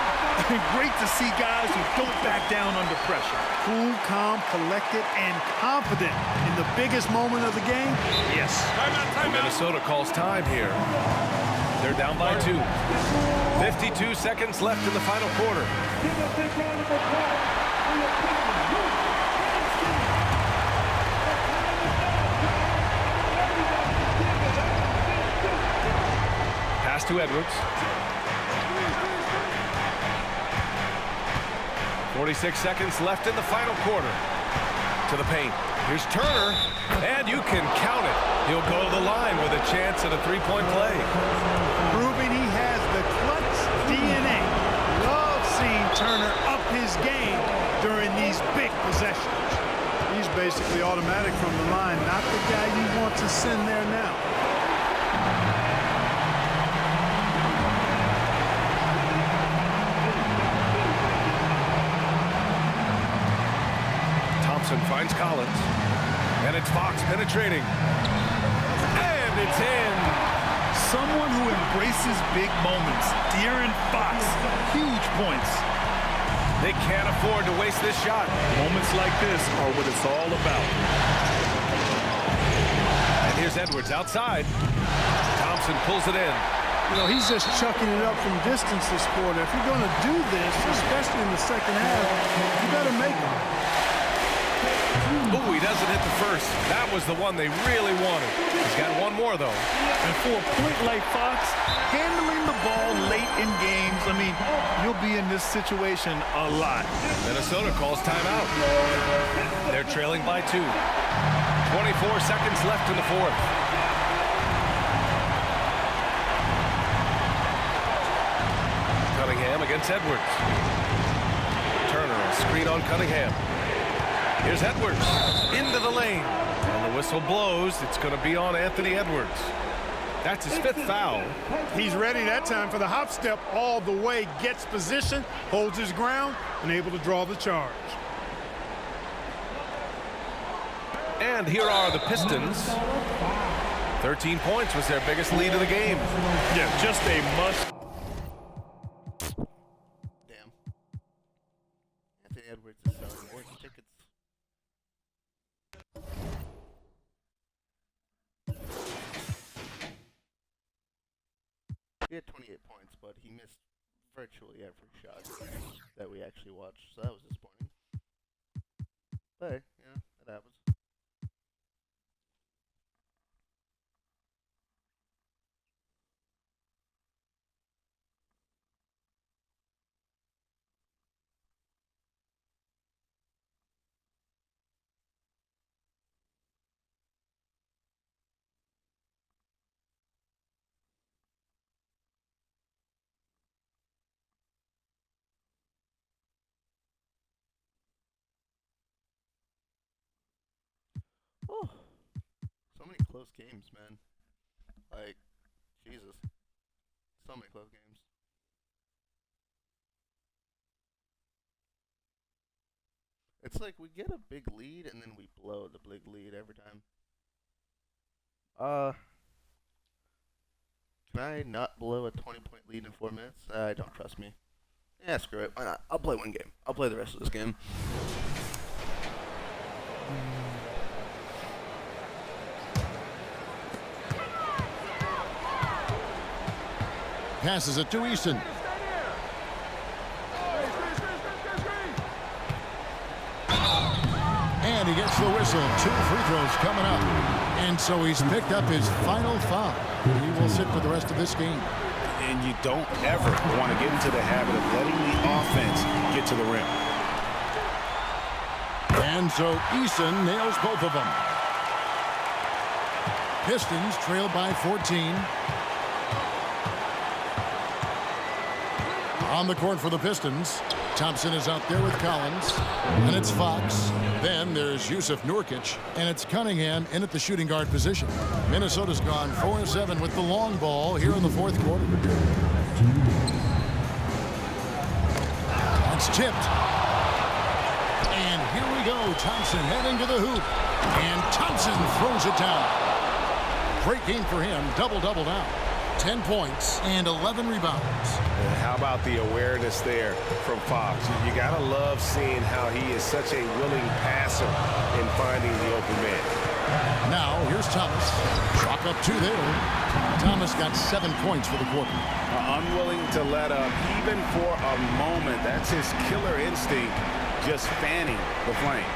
Great to see guys who don't back down under pressure. Cool, calm, collected, and confident in the biggest moment of the game. Yes. Minnesota calls time here. They're down by 2. 52 seconds left in the final quarter. Pass to Edwards. 46 seconds left in the final quarter. To the paint. Here's Turner, and you can count it. He'll go to the line with a chance at a 3-point play. Proving he has the clutch DNA. Love seeing Turner up his game during these big possessions. He's basically automatic from the line, not the guy you want to send there now. Finds Collins. And it's Fox penetrating. And it's in. Someone who embraces big moments. De'Aaron Fox. Huge points. They can't afford to waste this shot. Moments like this are what it's all about. And here's Edwards outside. Thompson pulls it in. You know, he's just chucking it up from distance this quarter. If you're going to do this, especially in the 2nd half, you better make them. Oh, he doesn't hit the first. That was the one they really wanted. He's got one more, though. And for a point like Fox, handling the ball late in games, I mean, you'll be in this situation a lot. Minnesota calls timeout. They're trailing by 2. 24 seconds left in the 4th. Cunningham against Edwards. Turner, a screen on Cunningham. Here's Edwards into the lane. And the whistle blows. It's going to be on Anthony Edwards. That's his 5th foul. He's ready that time for the hop step all the way, gets position, holds his ground, and able to draw the charge. And here are the Pistons. 13 points was their biggest lead of the game. Yeah, just a must. Damn. Anthony Edwards is selling more tickets. He had 28 points, but he missed virtually every shot that we actually watched, so that was disappointing. But, hey, that happens. Oh, so many close games, man. Like, Jesus. So many close games. It's like we get a big lead and then we blow the big lead every time. Can I not blow a 20-point lead in 4 minutes? Don't trust me. Yeah, screw it. Why not? I'll play one game. I'll play the rest of this game. Passes it to Eason. And he gets the whistle. 2 free throws coming up. And so he's picked up his final foul. He will sit for the rest of this game. And you don't ever want to get into the habit of letting the offense get to the rim. And so Eason nails both of them. Pistons trail by 14. On the court for the Pistons, Thompson is out there with Collins, and it's Fox. Then there's Yusuf Nurkic, and it's Cunningham in at the shooting guard position. Minnesota's gone 4-7 with the long ball here in the fourth quarter. It's tipped. And here we go. Thompson heading to the hoop. And Thompson throws it down. Great game for him. Double-double now. 10 points and 11 rebounds. And how about the awareness there from Fox? You got to love seeing how he is such a willing passer in finding the open man. Now, here's Thomas. Chalk up 2 there. Thomas got 7 points for the quarter. Unwilling to let up, even for a moment. That's his killer instinct, just fanning the flame.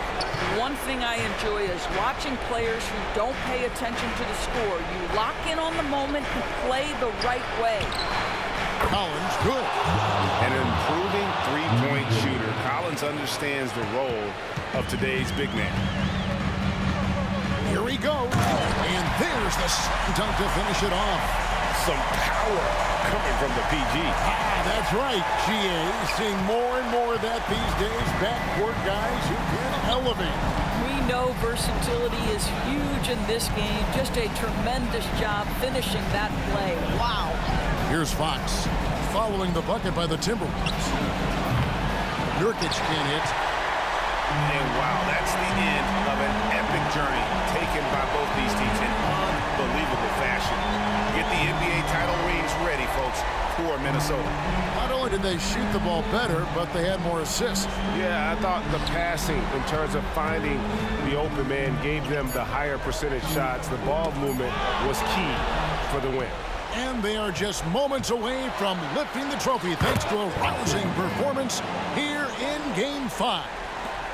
One thing I enjoy is watching players who don't pay attention to the score. You lock in on the moment and play the right way. Collins, good. An improving three-point shooter. Collins understands the role of today's big man. Here he goes. And there's the dunk to finish it off. Some power coming from the PG. That's right, GA. Seeing more and more of that these days. Backcourt guys who can elevate. We know versatility is huge in this game. Just a tremendous job finishing that play. Wow. Here's Fox following the bucket by the Timberwolves. Nurkic can't hit. And wow, that's the end of an epic journey taken by both these teams in unbelievable fashion. Get the NBA title rings ready, folks, for Minnesota. Not only did they shoot the ball better, but they had more assists. Yeah, I thought the passing in terms of finding the open man gave them the higher percentage shots. The ball movement was key for the win. And they are just moments away from lifting the trophy thanks to a rousing performance here in Game 5.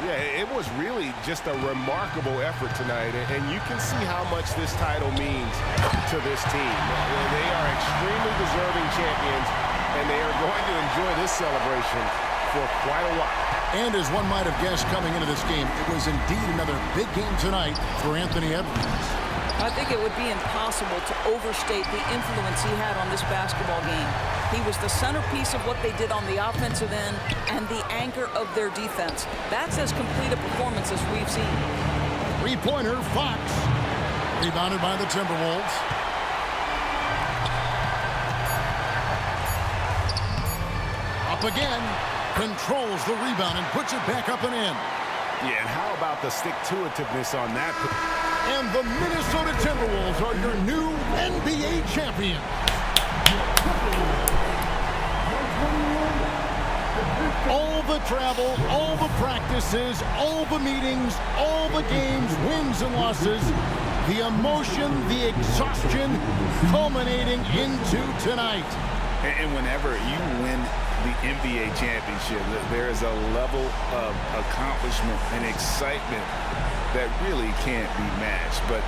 Yeah, it was really just a remarkable effort tonight, and you can see how much this title means to this team. They are extremely deserving champions, and they are going to enjoy this celebration for quite a while. And as one might have guessed coming into this game, it was indeed another big game tonight for Anthony Edwards. I think it would be impossible to overstate the influence he had on this basketball game. He was the centerpiece of what they did on the offensive end and the anchor of their defense. That's as complete a performance as we've seen. Three-pointer, Fox. Rebounded by the Timberwolves. Up again. Controls the rebound and puts it back up and in. Yeah, and how about the stick-to-itiveness on that? And the Minnesota Timberwolves are your new NBA champions. All the travel, all the practices, all the meetings, all the games, wins and losses, The emotion, the exhaustion culminating into tonight. And whenever you win the NBA championship, there is a level of accomplishment and excitement that really can't be matched. But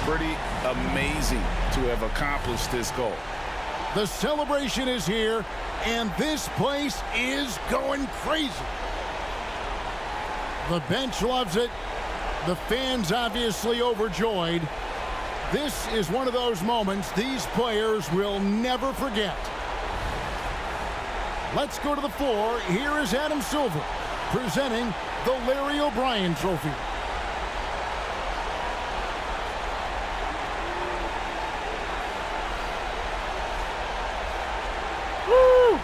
pretty amazing to have accomplished this goal. The celebration is here, and this place is going crazy. The bench loves it. The fans obviously overjoyed. This is one of those moments these players will never forget. Let's go to the floor. Here is Adam Silver presenting the Larry O'Brien Trophy. Woo!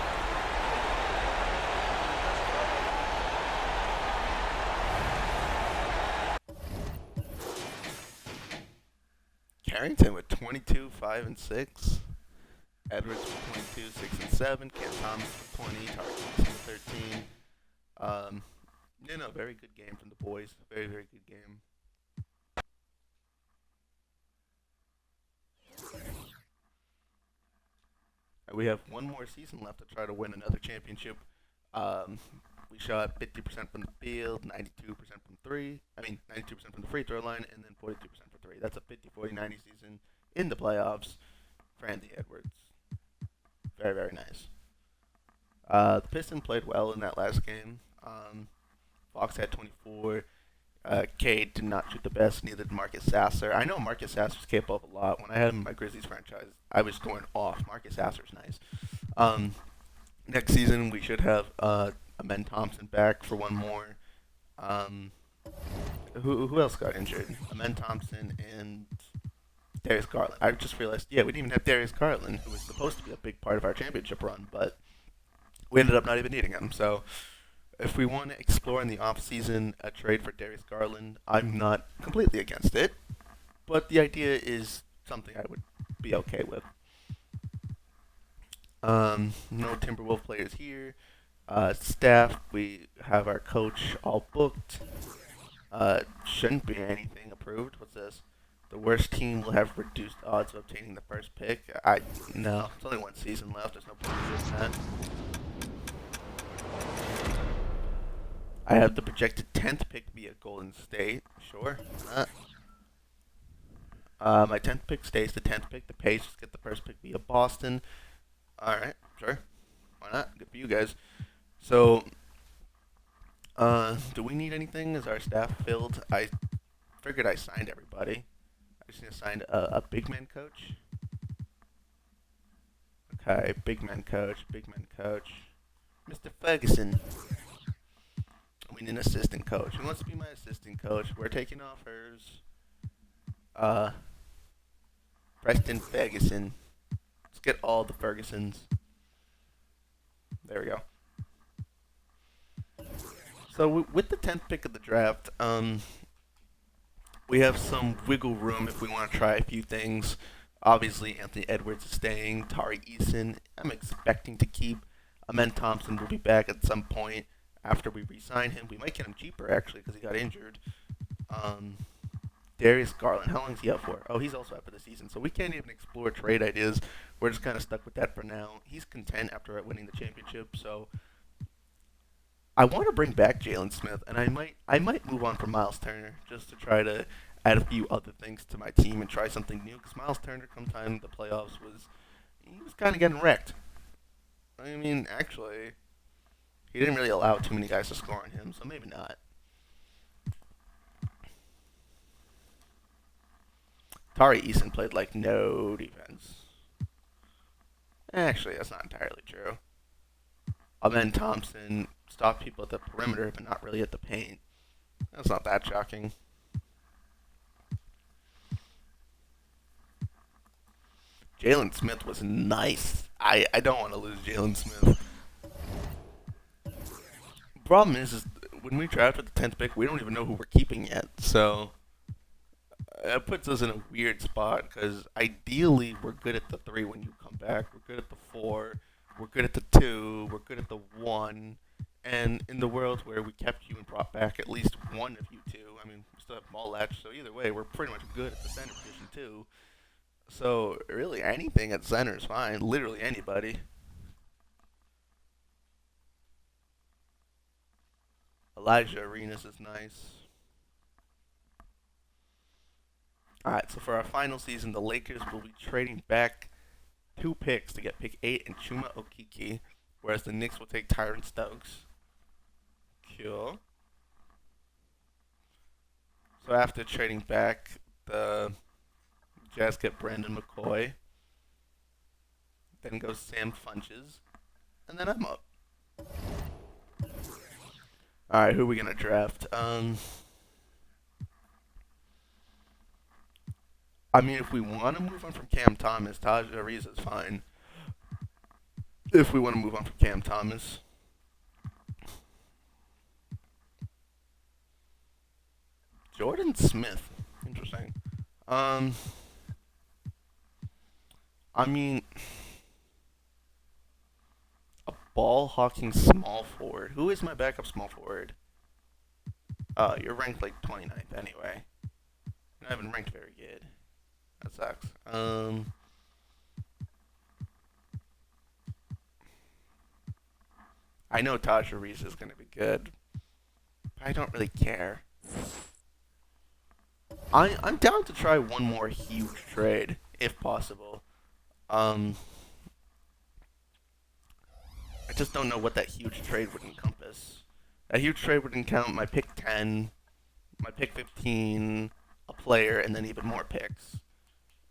Carrington with 22, 5, and 6. Edwards with 22, 6, and 7. Cam Thomas with 20. Target with 13. Very good game from the boys. Very, very good game. We have one more season left to try to win another championship. We shot 50% from the field, 92% from 3. 92% from the free throw line, and then 42% for 3. That's a 50-40-90 season in the playoffs for Anthony Edwards. Very, very nice. The Pistons played well in that last game. Fox had 24. Cade did not shoot the best, neither did Marcus Sasser. I know Marcus Sasser's capable of a lot. When I had him in my Grizzlies franchise, I was going off. Marcus Sasser's nice. Next season, we should have Amen Thompson back for one more. Who else got injured? Amen Thompson and Darius Garland. I just realized, we didn't even have Darius Garland, who was supposed to be a big part of our championship run, but we ended up not even needing him. So if we want to explore in the offseason a trade for Darius Garland, I'm not completely against it, but the idea is something I would be okay with. No Timberwolves players here. Staff, we have our coach all booked. Shouldn't be anything approved. What's this? The worst team will have reduced odds of obtaining the first pick. No, it's only one season left. There's no point in doing that. I have the projected 10th pick to be at Golden State. Sure. My 10th pick stays the 10th pick. The Pacers get the first pick via Boston. Alright, sure. Why not? Good for you guys. So, do we need anything? Is our staff filled? I figured I signed everybody. I just need to sign a big man coach. Okay, big man coach. Mr. Ferguson. We need an assistant coach. Who wants to be my assistant coach? We're taking off hers. Preston Ferguson. Let's get all the Fergusons. There we go. So with the 10th pick of the draft, we have some wiggle room if we want to try a few things. Obviously, Anthony Edwards is staying. Tari Eason, I'm expecting to keep. Amen Thompson will be back at some point after we re-sign him. We might get him cheaper, actually, because he got injured. Darius Garland, how long is he out for? Oh, he's also out for the season, so we can't even explore trade ideas. We're just kind of stuck with that for now. He's content after winning the championship, so I want to bring back Jalen Smith, and I might move on from Miles Turner just to try to add a few other things to my team and try something new. Because Miles Turner, come time the playoffs, he was kind of getting wrecked. I mean, actually, he didn't really allow too many guys to score on him, so maybe not. Tari Eason played like no defense. Actually, that's not entirely true. Amen Thompson stopped people at the perimeter, but not really at the paint. That's not that shocking. Jalen Smith was nice. I don't want to lose Jalen Smith. Problem is when we drafted the 10th pick, we don't even know who we're keeping yet. So it puts us in a weird spot because ideally we're good at the 3 when you come back. We're good at the 4. We're good at the 2. We're good at the 1. And in the world where we kept you and brought back at least one of you two, I mean, we still have Ball Latch, so either way, we're pretty much good at the center position too. So really, anything at center is fine. Literally anybody. Elijah Arenas is nice. Alright, so for our final season, the Lakers will be trading back 2 picks to get pick 8 and Chuma Okeke, whereas the Knicks will take Tyron Stokes. Cool. So after trading back, the Jazz get Brandon McCoy. Then goes Sam Funches. And then I'm up. Alright, who are we going to draft? I mean, if we want to move on from Cam Thomas, Taj Ariza is fine. If we want to move on from Cam Thomas. Jordan Smith. Interesting. I mean, a ball hawking small forward. Who is my backup small forward? You're ranked like 29th anyway. I haven't ranked very good. That sucks. I know Taj Ariza is going to be good, but I don't really care. I'm down to try one more huge trade, if possible. I just don't know what that huge trade would encompass. That huge trade would encompass my pick 10, my pick 15, a player, and then even more picks.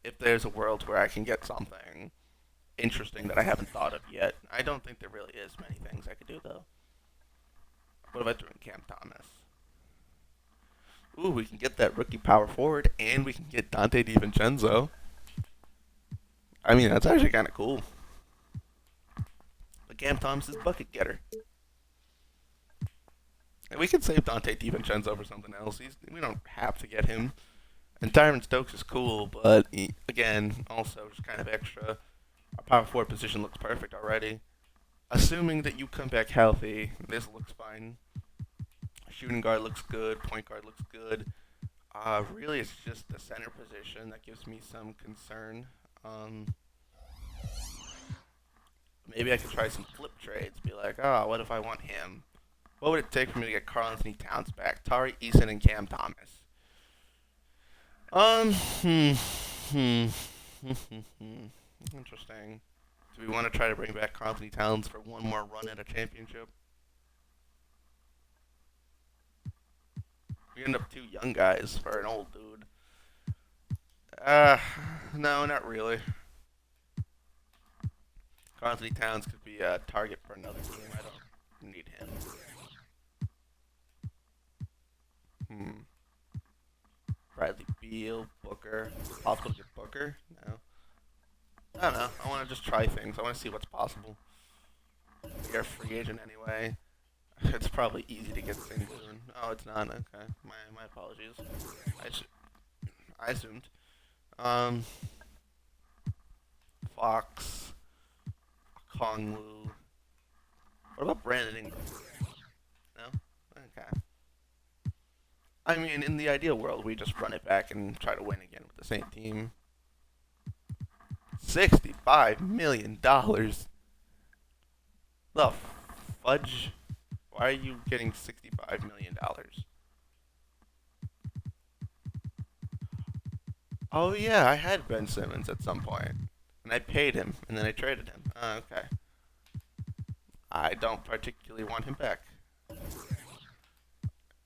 If there's a world where I can get something interesting that I haven't thought of yet. I don't think there really is many things I could do, though. What about doing Cam Thomas? Ooh, we can get that rookie power forward, and we can get Dante DiVincenzo. I mean, that's actually kind of cool. But Cam Thomas is bucket getter. And we can save Dante DiVincenzo for something else. We don't have to get him. And Tyron Stokes is cool, but again, also just kind of extra. Our power forward position looks perfect already. Assuming that you come back healthy, this looks fine. Shooting guard looks good. Point guard looks good. Really, it's just the center position that gives me some concern. Maybe I could try some flip trades. Be like, what if I want him? What would it take for me to get Karl Anthony Towns back? Tari Eason and Cam Thomas. Interesting. Do we want to try to bring back Karl Anthony Towns for one more run at a championship? We end up 2 young guys for an old dude. No, not really. Karl Anthony Towns could be a target for another team. I don't need him. Bradley Beal, Booker. Possible to get Booker? No. I don't know. I want to just try things. I want to see what's possible. You're a free agent anyway. It's probably easy to get Sengun. Oh, it's not. Okay. My apologies. I assumed. Fox. Kongwu. What about Brandon Ingram? No? Okay. I mean, in the ideal world, we just run it back and try to win again with the same team. $65 million. The fudge? Why are you getting $65 million? Oh yeah, I had Ben Simmons at some point. And I paid him, and then I traded him. Okay. I don't particularly want him back.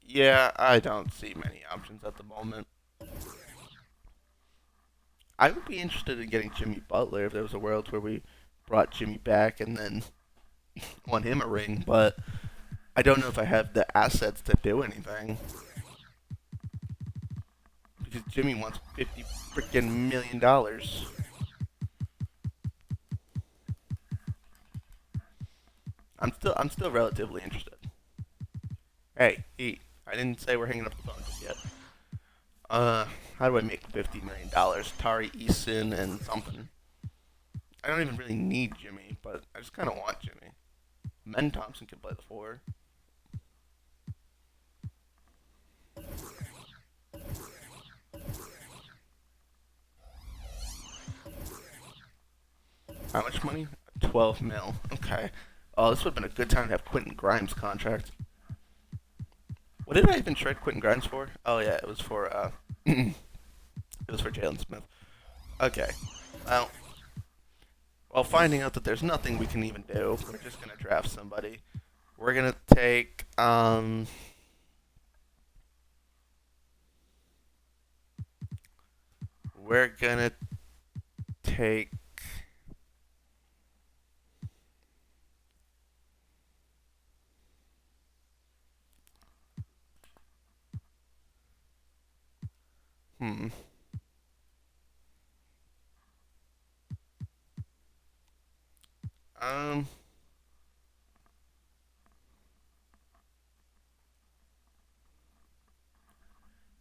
Yeah, I don't see many options at the moment. I would be interested in getting Jimmy Butler if there was a world where we brought Jimmy back and then won him a ring, but I don't know if I have the assets to do anything. Because Jimmy wants $50 freaking million. I'm still relatively interested. Hey, I didn't say we're hanging up the phone just yet. How do I make $50 million? Tari Eason and something. I don't even really need Jimmy, but I just kind of want Jimmy. Men Thompson can play the 4. How much money? 12 mil. Okay. Oh, this would have been a good time to have Quentin Grimes' contract. What did I even trade Quentin Grimes for? Oh yeah, it was for it was for Jalen Smith. Okay. Well, while finding out that there's nothing we can even do, we're just gonna draft somebody. We're gonna take we're gonna take hmm. Um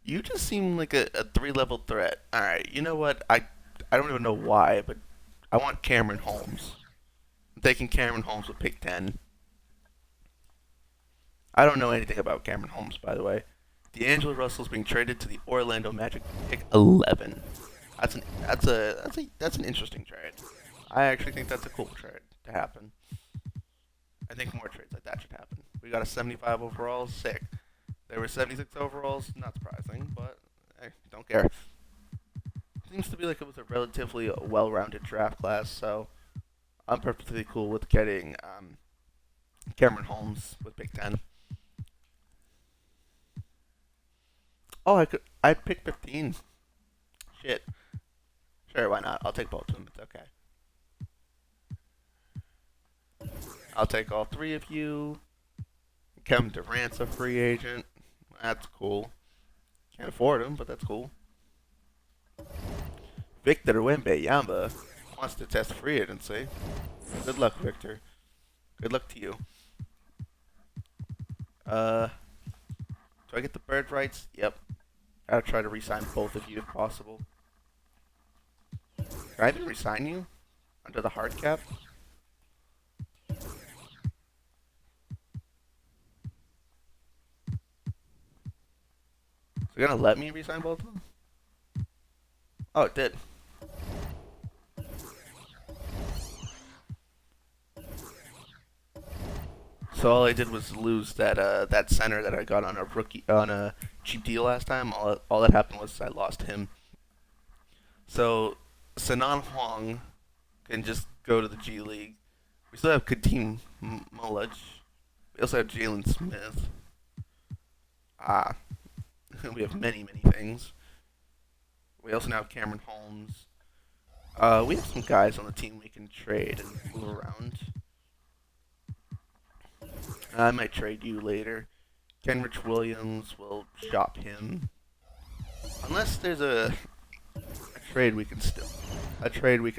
You just seem like a 3-level threat. Alright, you know what? I don't even know why, but I want Cameron Holmes. I'm taking Cameron Holmes with pick 10. I don't know anything about Cameron Holmes, by the way. D'Angelo Russell's being traded to the Orlando Magic pick 11. That's an interesting trade. I actually think that's a cool trade to happen. I think more trades like that should happen. We got a 75 overall, sick. There were 76 overalls, not surprising, but hey, don't care. Seems to be like it was a relatively well-rounded draft class, so I'm perfectly cool with getting Cameron Holmes with pick 10. Oh, I'd pick 15. Shit. Sure, why not? I'll take both of them. It's okay. I'll take all 3 of you. Kevin Durant's a free agent. That's cool. Can't afford him, but that's cool. Victor Wembanyama wants to test free agency. Good luck, Victor. Good luck to you. Do I get the bird rights? Yep. Gotta try to re-sign both of you if possible. Can I even re-sign you? Under the hard cap? Is it gonna let me re-sign both of them? Oh, it did. So all I did was lose that center that I got on a cheap deal last time. All that happened was I lost him. So Sanan Huang can just go to the G League. We still have Kadeem Mullich. We also have Jalen Smith. Ah, we have many things. We also now have Cameron Holmes. We have some guys on the team we can trade and move around. I might trade you later. Kenrich Williams, will shop him. Unless there's a trade we can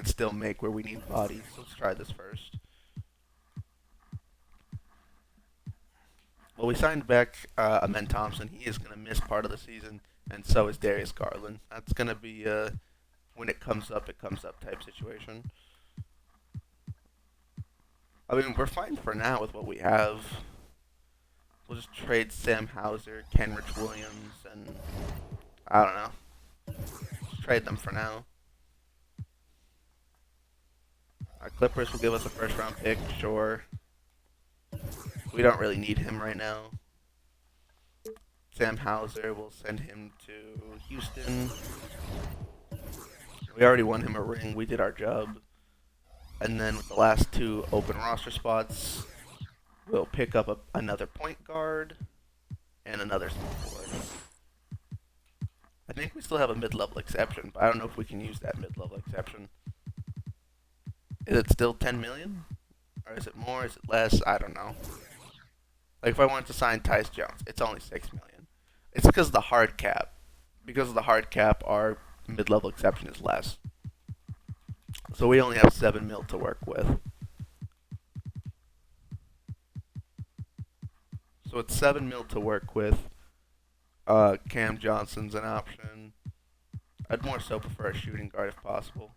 still make where we need bodies. Let's try this first. Well, we signed back Amen Thompson. He is going to miss part of the season, and so is Darius Garland. That's going to be when it comes up type situation. I mean, we're fine for now with what we have. We'll just trade Sam Hauser, Kenrich Williams, and I don't know. Just trade them for now. Our Clippers will give us a first-round pick, sure. We don't really need him right now. Sam Hauser, we'll send him to Houston. We already won him a ring. We did our job. And then with the last 2 open roster spots, we'll pick up another point guard and another small forward. I think we still have a mid-level exception, but I don't know if we can use that mid-level exception. Is it still 10 million? Or is it more? Is it less? I don't know. Like if I wanted to sign Tyus Jones, it's only 6 million. It's because of the hard cap. Because of the hard cap, our mid-level exception is less. So we only have 7 mil to work with. So it's 7 mil to work with. Cam Johnson's an option. I'd more so prefer a shooting guard if possible.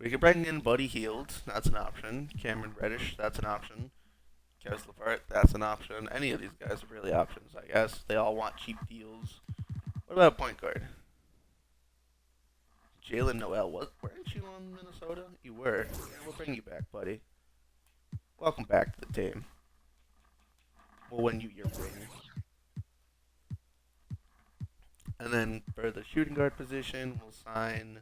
We could bring in Buddy Hield. That's an option. Cameron Reddish. That's an option. Kevin Levert. That's an option. Any of these guys are really options, I guess. They all want cheap deals. What about point guard? Jalen Noel. Weren't you on Minnesota? You were. Yeah, we'll bring you back, buddy. Welcome back to the team. We'll win you your ring. And then for the shooting guard position, we'll sign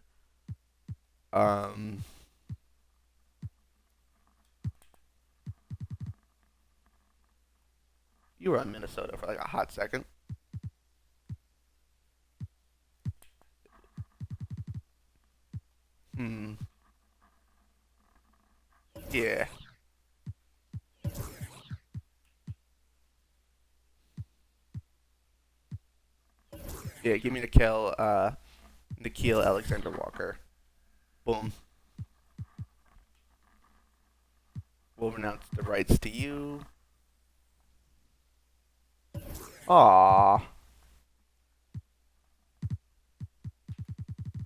you were on Minnesota for like a hot second. Yeah. Yeah, give me Nikhil Alexander Walker. Boom. We'll renounce the rights to you. Aww.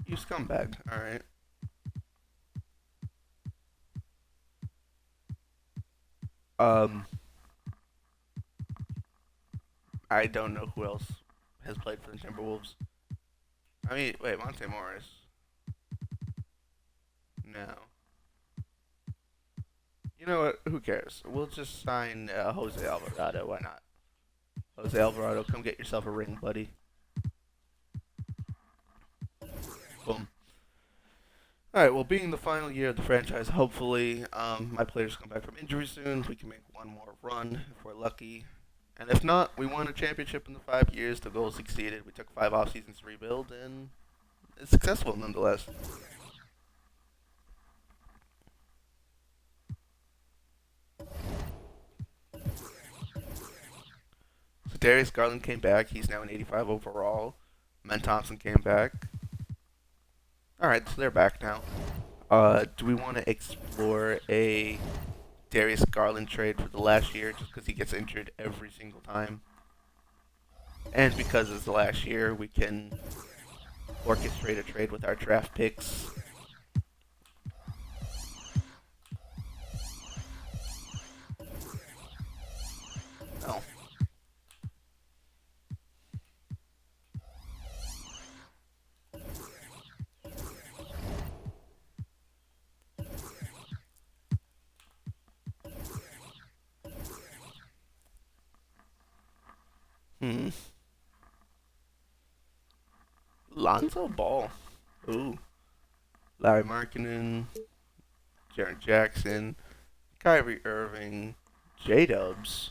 You scumbag. Alright. I don't know who else has played for the Timberwolves. I mean, wait, Monte Morris. No. You know what? Who cares? We'll just sign Jose Alvarado. Why not? Jose Alvarado, come get yourself a ring, buddy. Boom. Alright, well, being the final year of the franchise, hopefully my players come back from injury soon. We can make one more run if we're lucky. And if not, we won a championship in the 5 years. The goal succeeded. We took 5 off seasons to rebuild, and it's successful nonetheless. So Darius Garland came back. He's now an 85 overall. Men Thompson came back. Alright, so they're back now. Do we want to explore a Darius Garland trade for the last year just because he gets injured every single time? And because it's the last year, we can orchestrate a trade with our draft picks. No. Lonzo Ball. Ooh. Larry Markkinen, Jaren Jackson, Kyrie Irving, J-Dubs.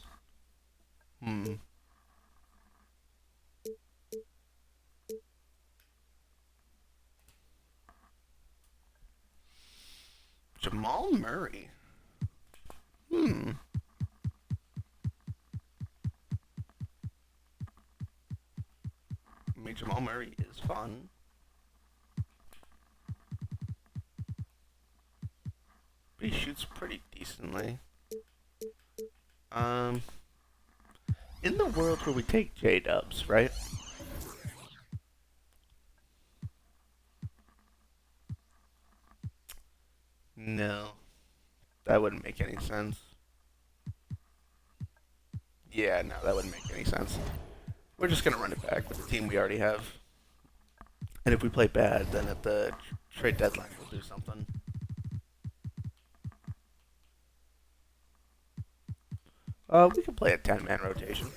Jamal Murray. I mean, Jamal Murray is fun. But he shoots pretty decently. In the world where we take J-Dubs, right? No. That wouldn't make any sense. Yeah, no, that wouldn't make any sense. We're just going to run it back with the team we already have. And if we play bad, then at the trade deadline, we'll do something. We could play a 10-man rotation.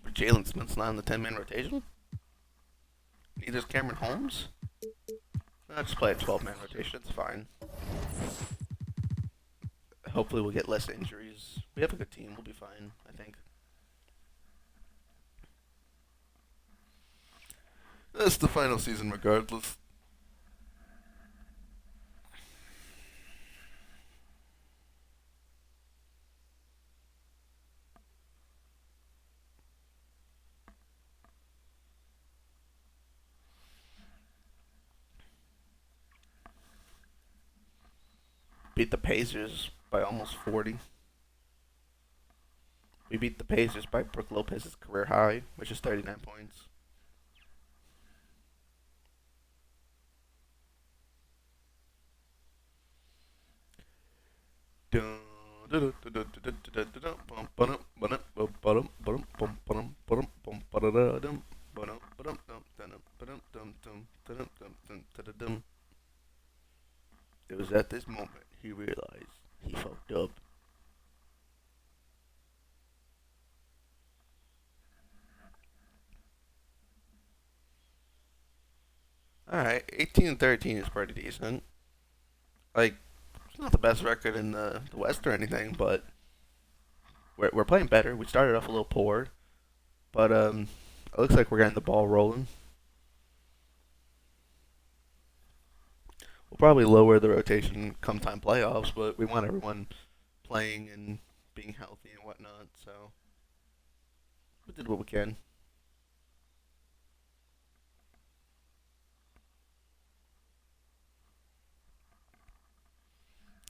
But Jalen Smith's not in the 10-man rotation? Neither's Cameron Holmes? Let's just play a 12-man rotation. It's fine. Hopefully we'll get less injuries. We have a good team. We'll be fine, I think. That's the final season regardless. Beat the Pacers by almost 40. We beat the Pacers by Brook Lopez's career high, which is 39 points. It was at this moment he realized he fucked up. Alright, 18-13 is pretty decent. Like, it's not the best record in the West or anything, but we're playing better. We started off a little poor, but it looks like we're getting the ball rolling. We'll probably lower the rotation come time playoffs, but we want everyone playing and being healthy and whatnot, so we did what we can.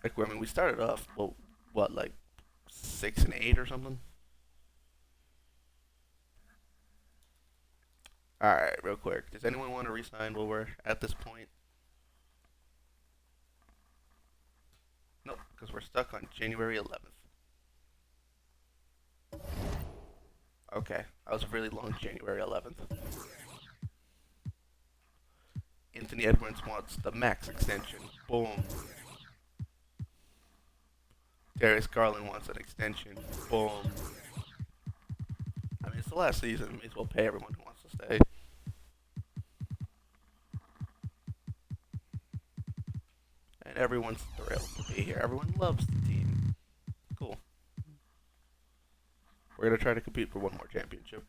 Like, I mean, we started off, well, what, like 6-8 or something? Alright, real quick. Does anyone want to resign while we're at this point? Nope, because we're stuck on January 11th. Okay, that was a really long January 11th. Anthony Edwards wants the max extension. Boom. Darius Garland wants an extension. Boom. I mean, it's the last season. May as well pay everyone who wants to stay. And everyone's thrilled to be here. Everyone loves the team. Cool. We're going to try to compete for one more championship.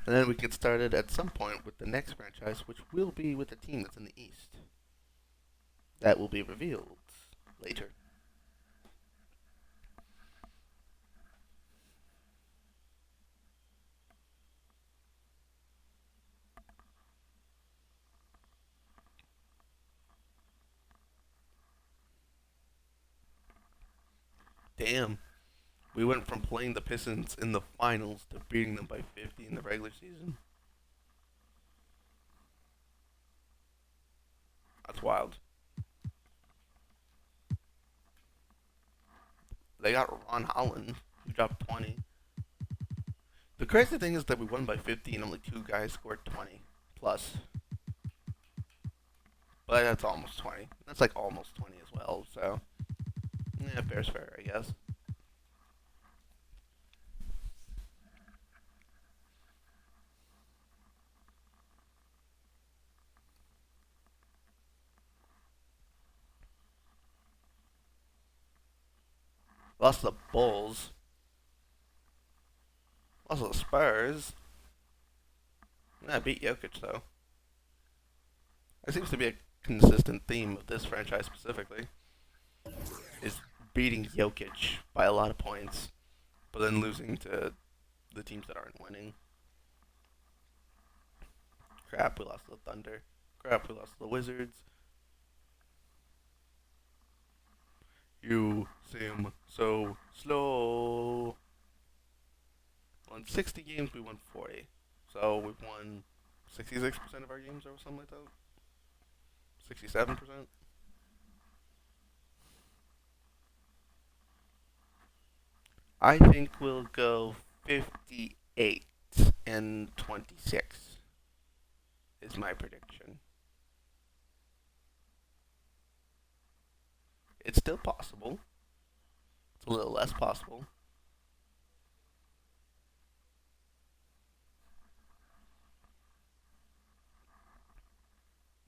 And then we get started at some point with the next franchise, which will be with the team that's in the East. That will be revealed later. Damn. We went from playing the Pistons in the finals to beating them by 50 in the regular season. That's wild. They got Ron Holland, who dropped 20. The crazy thing is that we won by 50 and only 2 guys scored 20 plus. But that's almost 20. That's like almost 20 as well, so yeah, fair's fair, I guess. Lost to the Bulls. Lost to the Spurs. Yeah, beat Jokic though. That seems to be a consistent theme of this franchise specifically. Is beating Jokic by a lot of points, but then losing to the teams that aren't winning. Crap, we lost to the Thunder. Crap, we lost to the Wizards. You seem so slow. On 60 games, we won 40. So we've won 66% of our games or something like that. 67%. I think we'll go 58 and 26 is my prediction. It's still possible. It's a little less possible.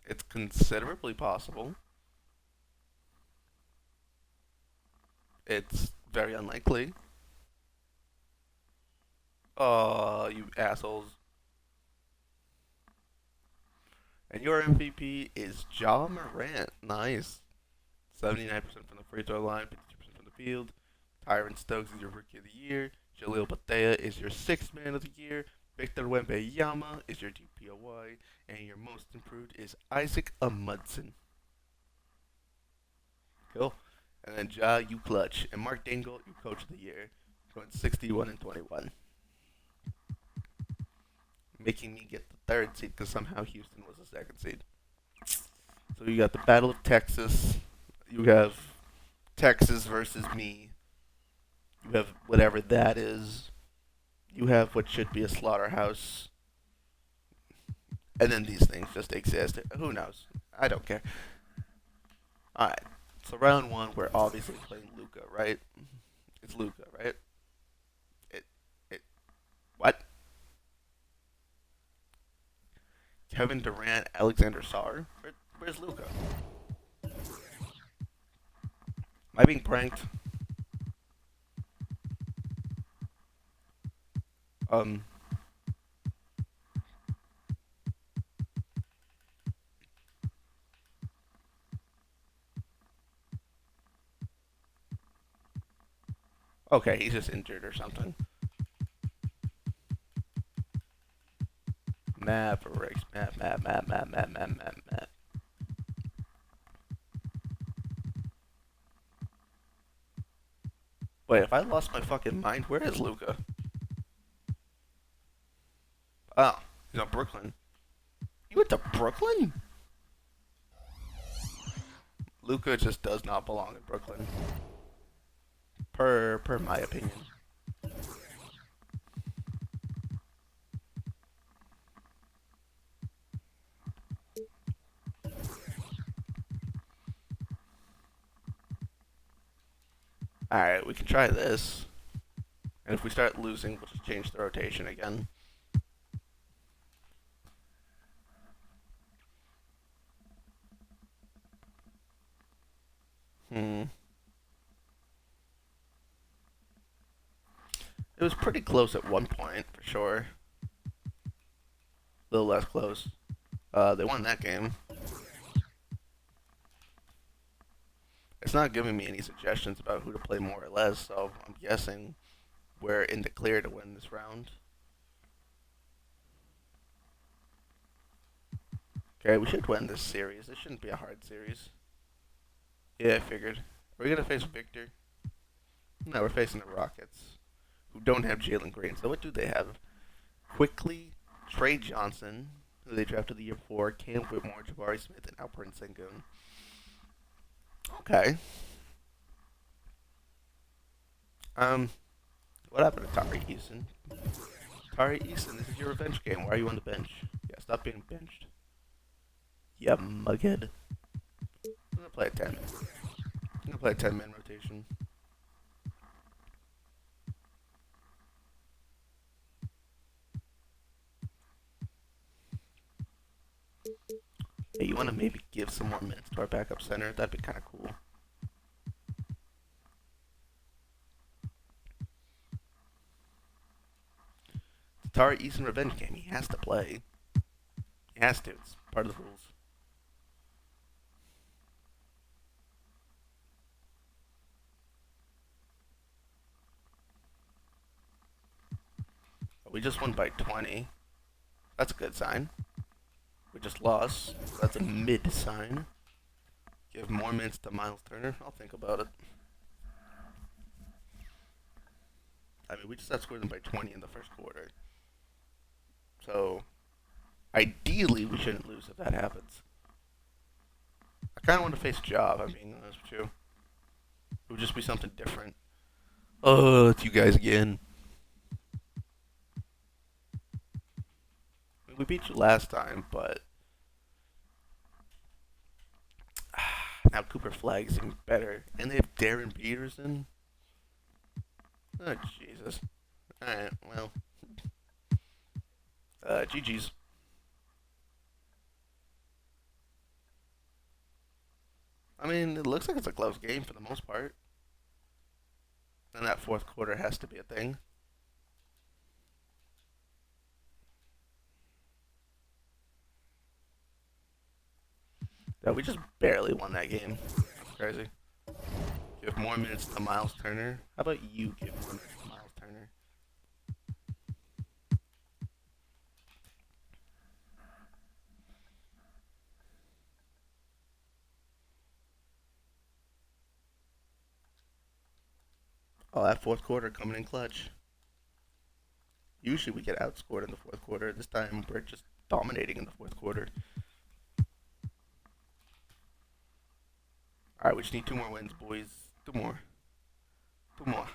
It's considerably possible. It's very unlikely. Oh, you assholes. And your MVP is Ja Morant. Nice. 79% from the free throw line, 52% from the field. Tyron Stokes is your Rookie of the Year. Jaleel Bethea is your Sixth Man of the Year. Victor Wembanyama is your DPOY. And your Most Improved is Isaac Amundsen. Cool. And then Ja, you clutch. And Mark Dingle, you Coach of the Year. Going 61 and 21. Making me get the 3rd seed because somehow Houston was the 2nd seed. So you got the Battle of Texas. You have Texas versus me. You have whatever that is. you have what should be a slaughterhouse, and then these things just exist. Who knows? I don't care. All right. So round one, we're obviously playing Luca, right? It's Luca, right? It, it, what? Kevin Durant, Alexander Sarr. Where's Luca? Am I being pranked? Um. Okay, he's just injured or something. Mavericks. Map. Wait, if I lost my fucking mind, where is Luca? Oh, he's on Brooklyn. You went to Brooklyn? Luca just does not belong in Brooklyn. Per my opinion. Alright, we can try this. And if we start losing, we'll just change the rotation again. It was pretty close at one point, for sure. A little less close. They won that game. It's not giving me any suggestions about who to play more or less, so I'm guessing we're in the clear to win this round. Okay, we should win this series. This shouldn't be a hard series. Yeah, I figured. Are we going to face Victor? No, we're facing the Rockets, who don't have Jalen Green. So what do they have? Quickly, Trey Johnson, who they drafted the year before, Cam Whitmore, Jabari Smith, and Alperen Sengun. Okay. What happened to Tari Eason? Tari Eason, this is your revenge game. Why are you on the bench? Yeah, stop being benched. Yeah, mughead. I'm gonna play a 10. I'm gonna play a 10-man rotation. Hey, you wanna maybe give some more minutes to our backup center? That'd be kinda cool. Tari Eason revenge game. He has to play. He has to. It's part of the rules. We just won by 20. That's a good sign. We just lost. So that's a mid sign. Give more minutes to Miles Turner. I'll think about it. I mean, we just outscored them by 20 in the first quarter. So, ideally, we shouldn't lose if that happens. I kind of want to face Job, I'm being honest with you. It would just be something different. Oh, it's you guys again. I mean, we beat you last time, but now Cooper Flagg's even better. And they have Darren Peterson. Oh, Jesus. Alright, well. GG's. I mean, it looks like it's a close game for the most part. And that fourth quarter has to be a thing. Yeah, we just barely won that game. That's crazy. Give more minutes to Miles Turner. How about you give more minutes to Miles Turner? Oh, that fourth quarter coming in clutch. Usually we get outscored in the fourth quarter. This time we're just dominating in the fourth quarter. Alright, we just need 2 more wins, boys. 2 more. 2 more.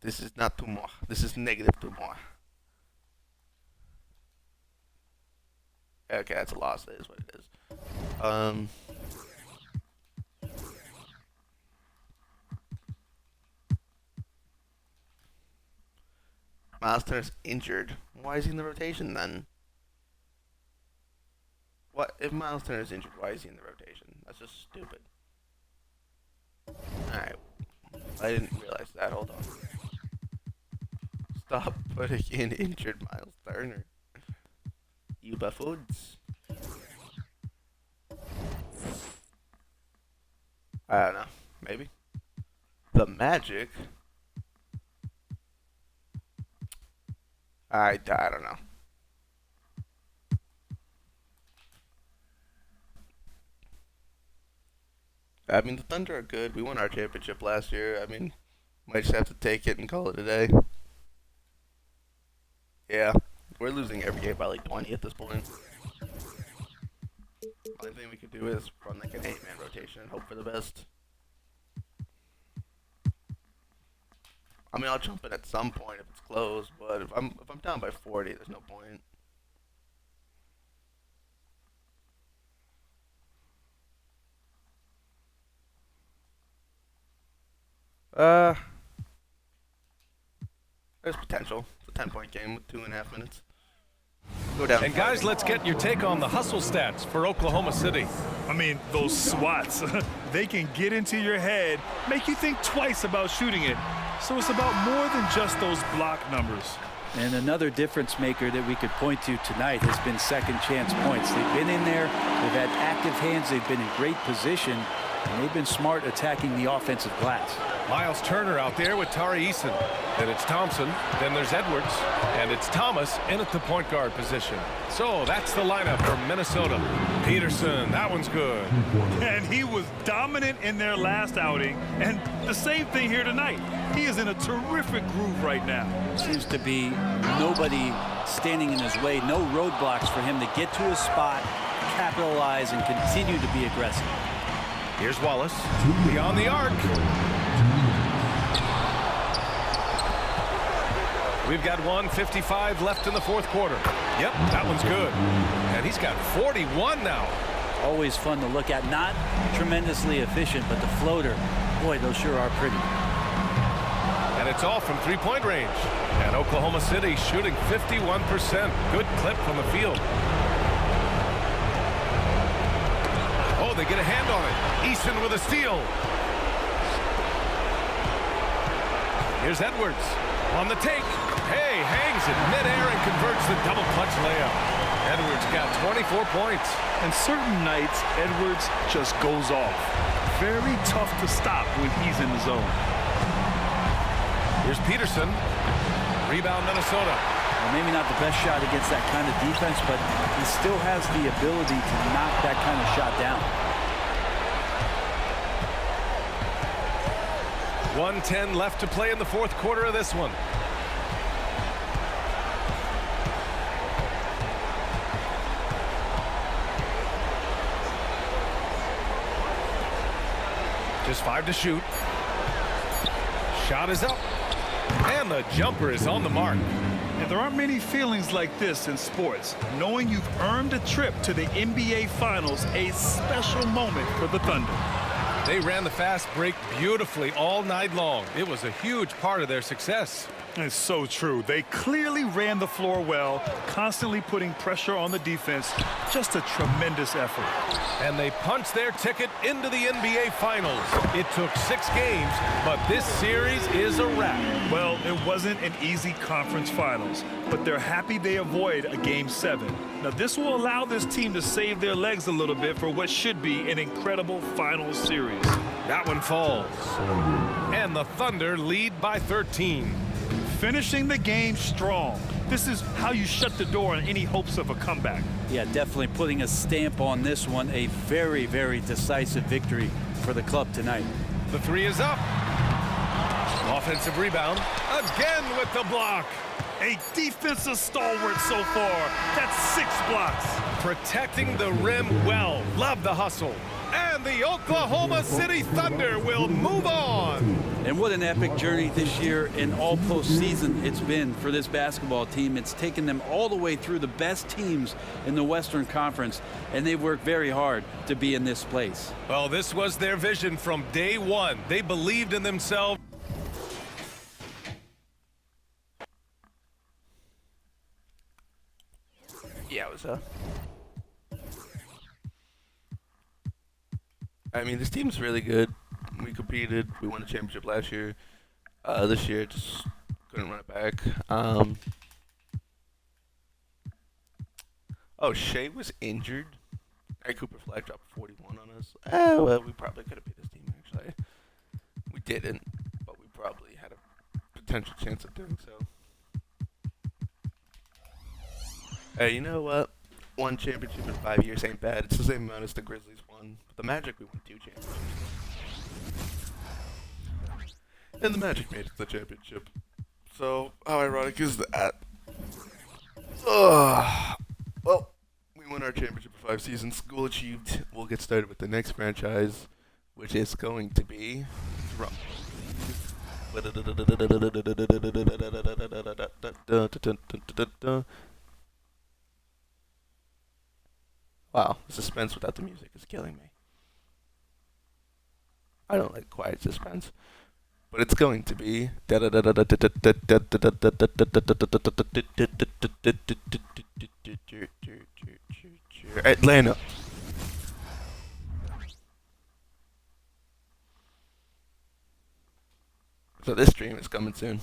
This is not two more. This is negative 2 more. Okay, that's a loss. That is what it is. Miles Turner's injured. Why is he in the rotation then? What if Miles Turner's injured? Why is he in the rotation? That's just stupid. Alright. I didn't realize that. Hold on. Stop putting in injured Miles Turner. You buffoons. I don't know. Maybe. The Magic? I don't know. I mean, the Thunder are good. We won our championship last year. I mean, might just have to take it and call it a day. Yeah, we're losing every game by like 20 at this point. Only thing we could do is run like an 8-man rotation and hope for the best. I mean, I'll jump in at some point if it's close, but if I'm down by 40, there's no point. There's potential. It's a 10-point game with 2.5 minutes. Go down. And guys, let's get your take on the hustle stats for Oklahoma City. I mean, those swats, they can get into your head, make you think twice about shooting it. So it's about more than just those block numbers. And another difference maker that we could point to tonight has been second chance points. They've been in there, they've had active hands, they've been in great position, and they've been smart attacking the offensive glass. Miles Turner out there with Tari Eason. Then it's Thompson. Then there's Edwards. And it's Thomas in at the point guard position. So that's the lineup for Minnesota. Peterson, that one's good. And he was dominant in their last outing. And the same thing here tonight. He is in a terrific groove right now. Seems to be nobody standing in his way. No roadblocks for him to get to his spot, capitalize, and continue to be aggressive. Here's Wallace. Beyond the arc. We've got 1:55 left in the fourth quarter. Yep, that one's good. And he's got 41 now. Always fun to look at. Not tremendously efficient, but the floater, boy, those sure are pretty. And it's all from three-point range. And Oklahoma City shooting 51%. Good clip from the field. Oh, they get a hand on it. Eason with a steal. Here's Edwards on the take. Hey, hangs in midair and converts the double clutch layup. Edwards got 24 points. And certain nights, Edwards just goes off. Very tough to stop when he's in the zone. Here's Peterson. Rebound Minnesota. Well, maybe not the best shot against that kind of defense, but he still has the ability to knock that kind of shot down. 1:10 left to play in the fourth quarter of this one. Just 5 to shoot. Shot is up. And the jumper is on the mark. And there aren't many feelings like this in sports. Knowing you've earned a trip to the NBA Finals, a special moment for the Thunder. They ran the fast break beautifully all night long. It was a huge part of their success. It's so true. They clearly ran the floor well, constantly putting pressure on the defense. Just a tremendous effort. And they punched their ticket into the NBA Finals. It took 6 games, but this series is a wrap. Well, it wasn't an easy conference finals, but they're happy they avoid a Game 7. Now, this will allow this team to save their legs a little bit for what should be an incredible finals series. That one falls. And the Thunder lead by 13. Finishing the game strong. This is how you shut the door on any hopes of a comeback. Yeah, definitely putting a stamp on this one. A very, very decisive victory for the club tonight. The 3 is up. Offensive rebound. Again with the block. A defensive stalwart so far. That's 6 blocks. Protecting the rim well. Love the hustle. And the Oklahoma City Thunder will move on. And what an epic journey this year and all postseason it's been for this basketball team. It's taken them all the way through the best teams in the Western Conference, and they've worked very hard to be in this place. Well, this was their vision from day one. They believed in themselves. Yeah, it was I mean, this team's really good. We competed. We won the championship last year. This year, just couldn't run it back. Oh, Shea was injured. Gary Cooper Flag dropped 41 on us. Well, we probably could have beat this team, actually. We didn't, but we probably had a potential chance of doing so. Hey, you know what? One championship in 5 years ain't bad. It's the same amount as the Grizzlies won. But the Magic, we won 2 championships. And the Magic made it to the championship. So, how ironic is that? Well, we won our championship for 5 seasons. Goal achieved. We'll get started with the next franchise, which is going to be Trump. Wow, the suspense without the music is killing me. I don't like quiet suspense, but it's going to be Atlanta. So this stream is coming soon.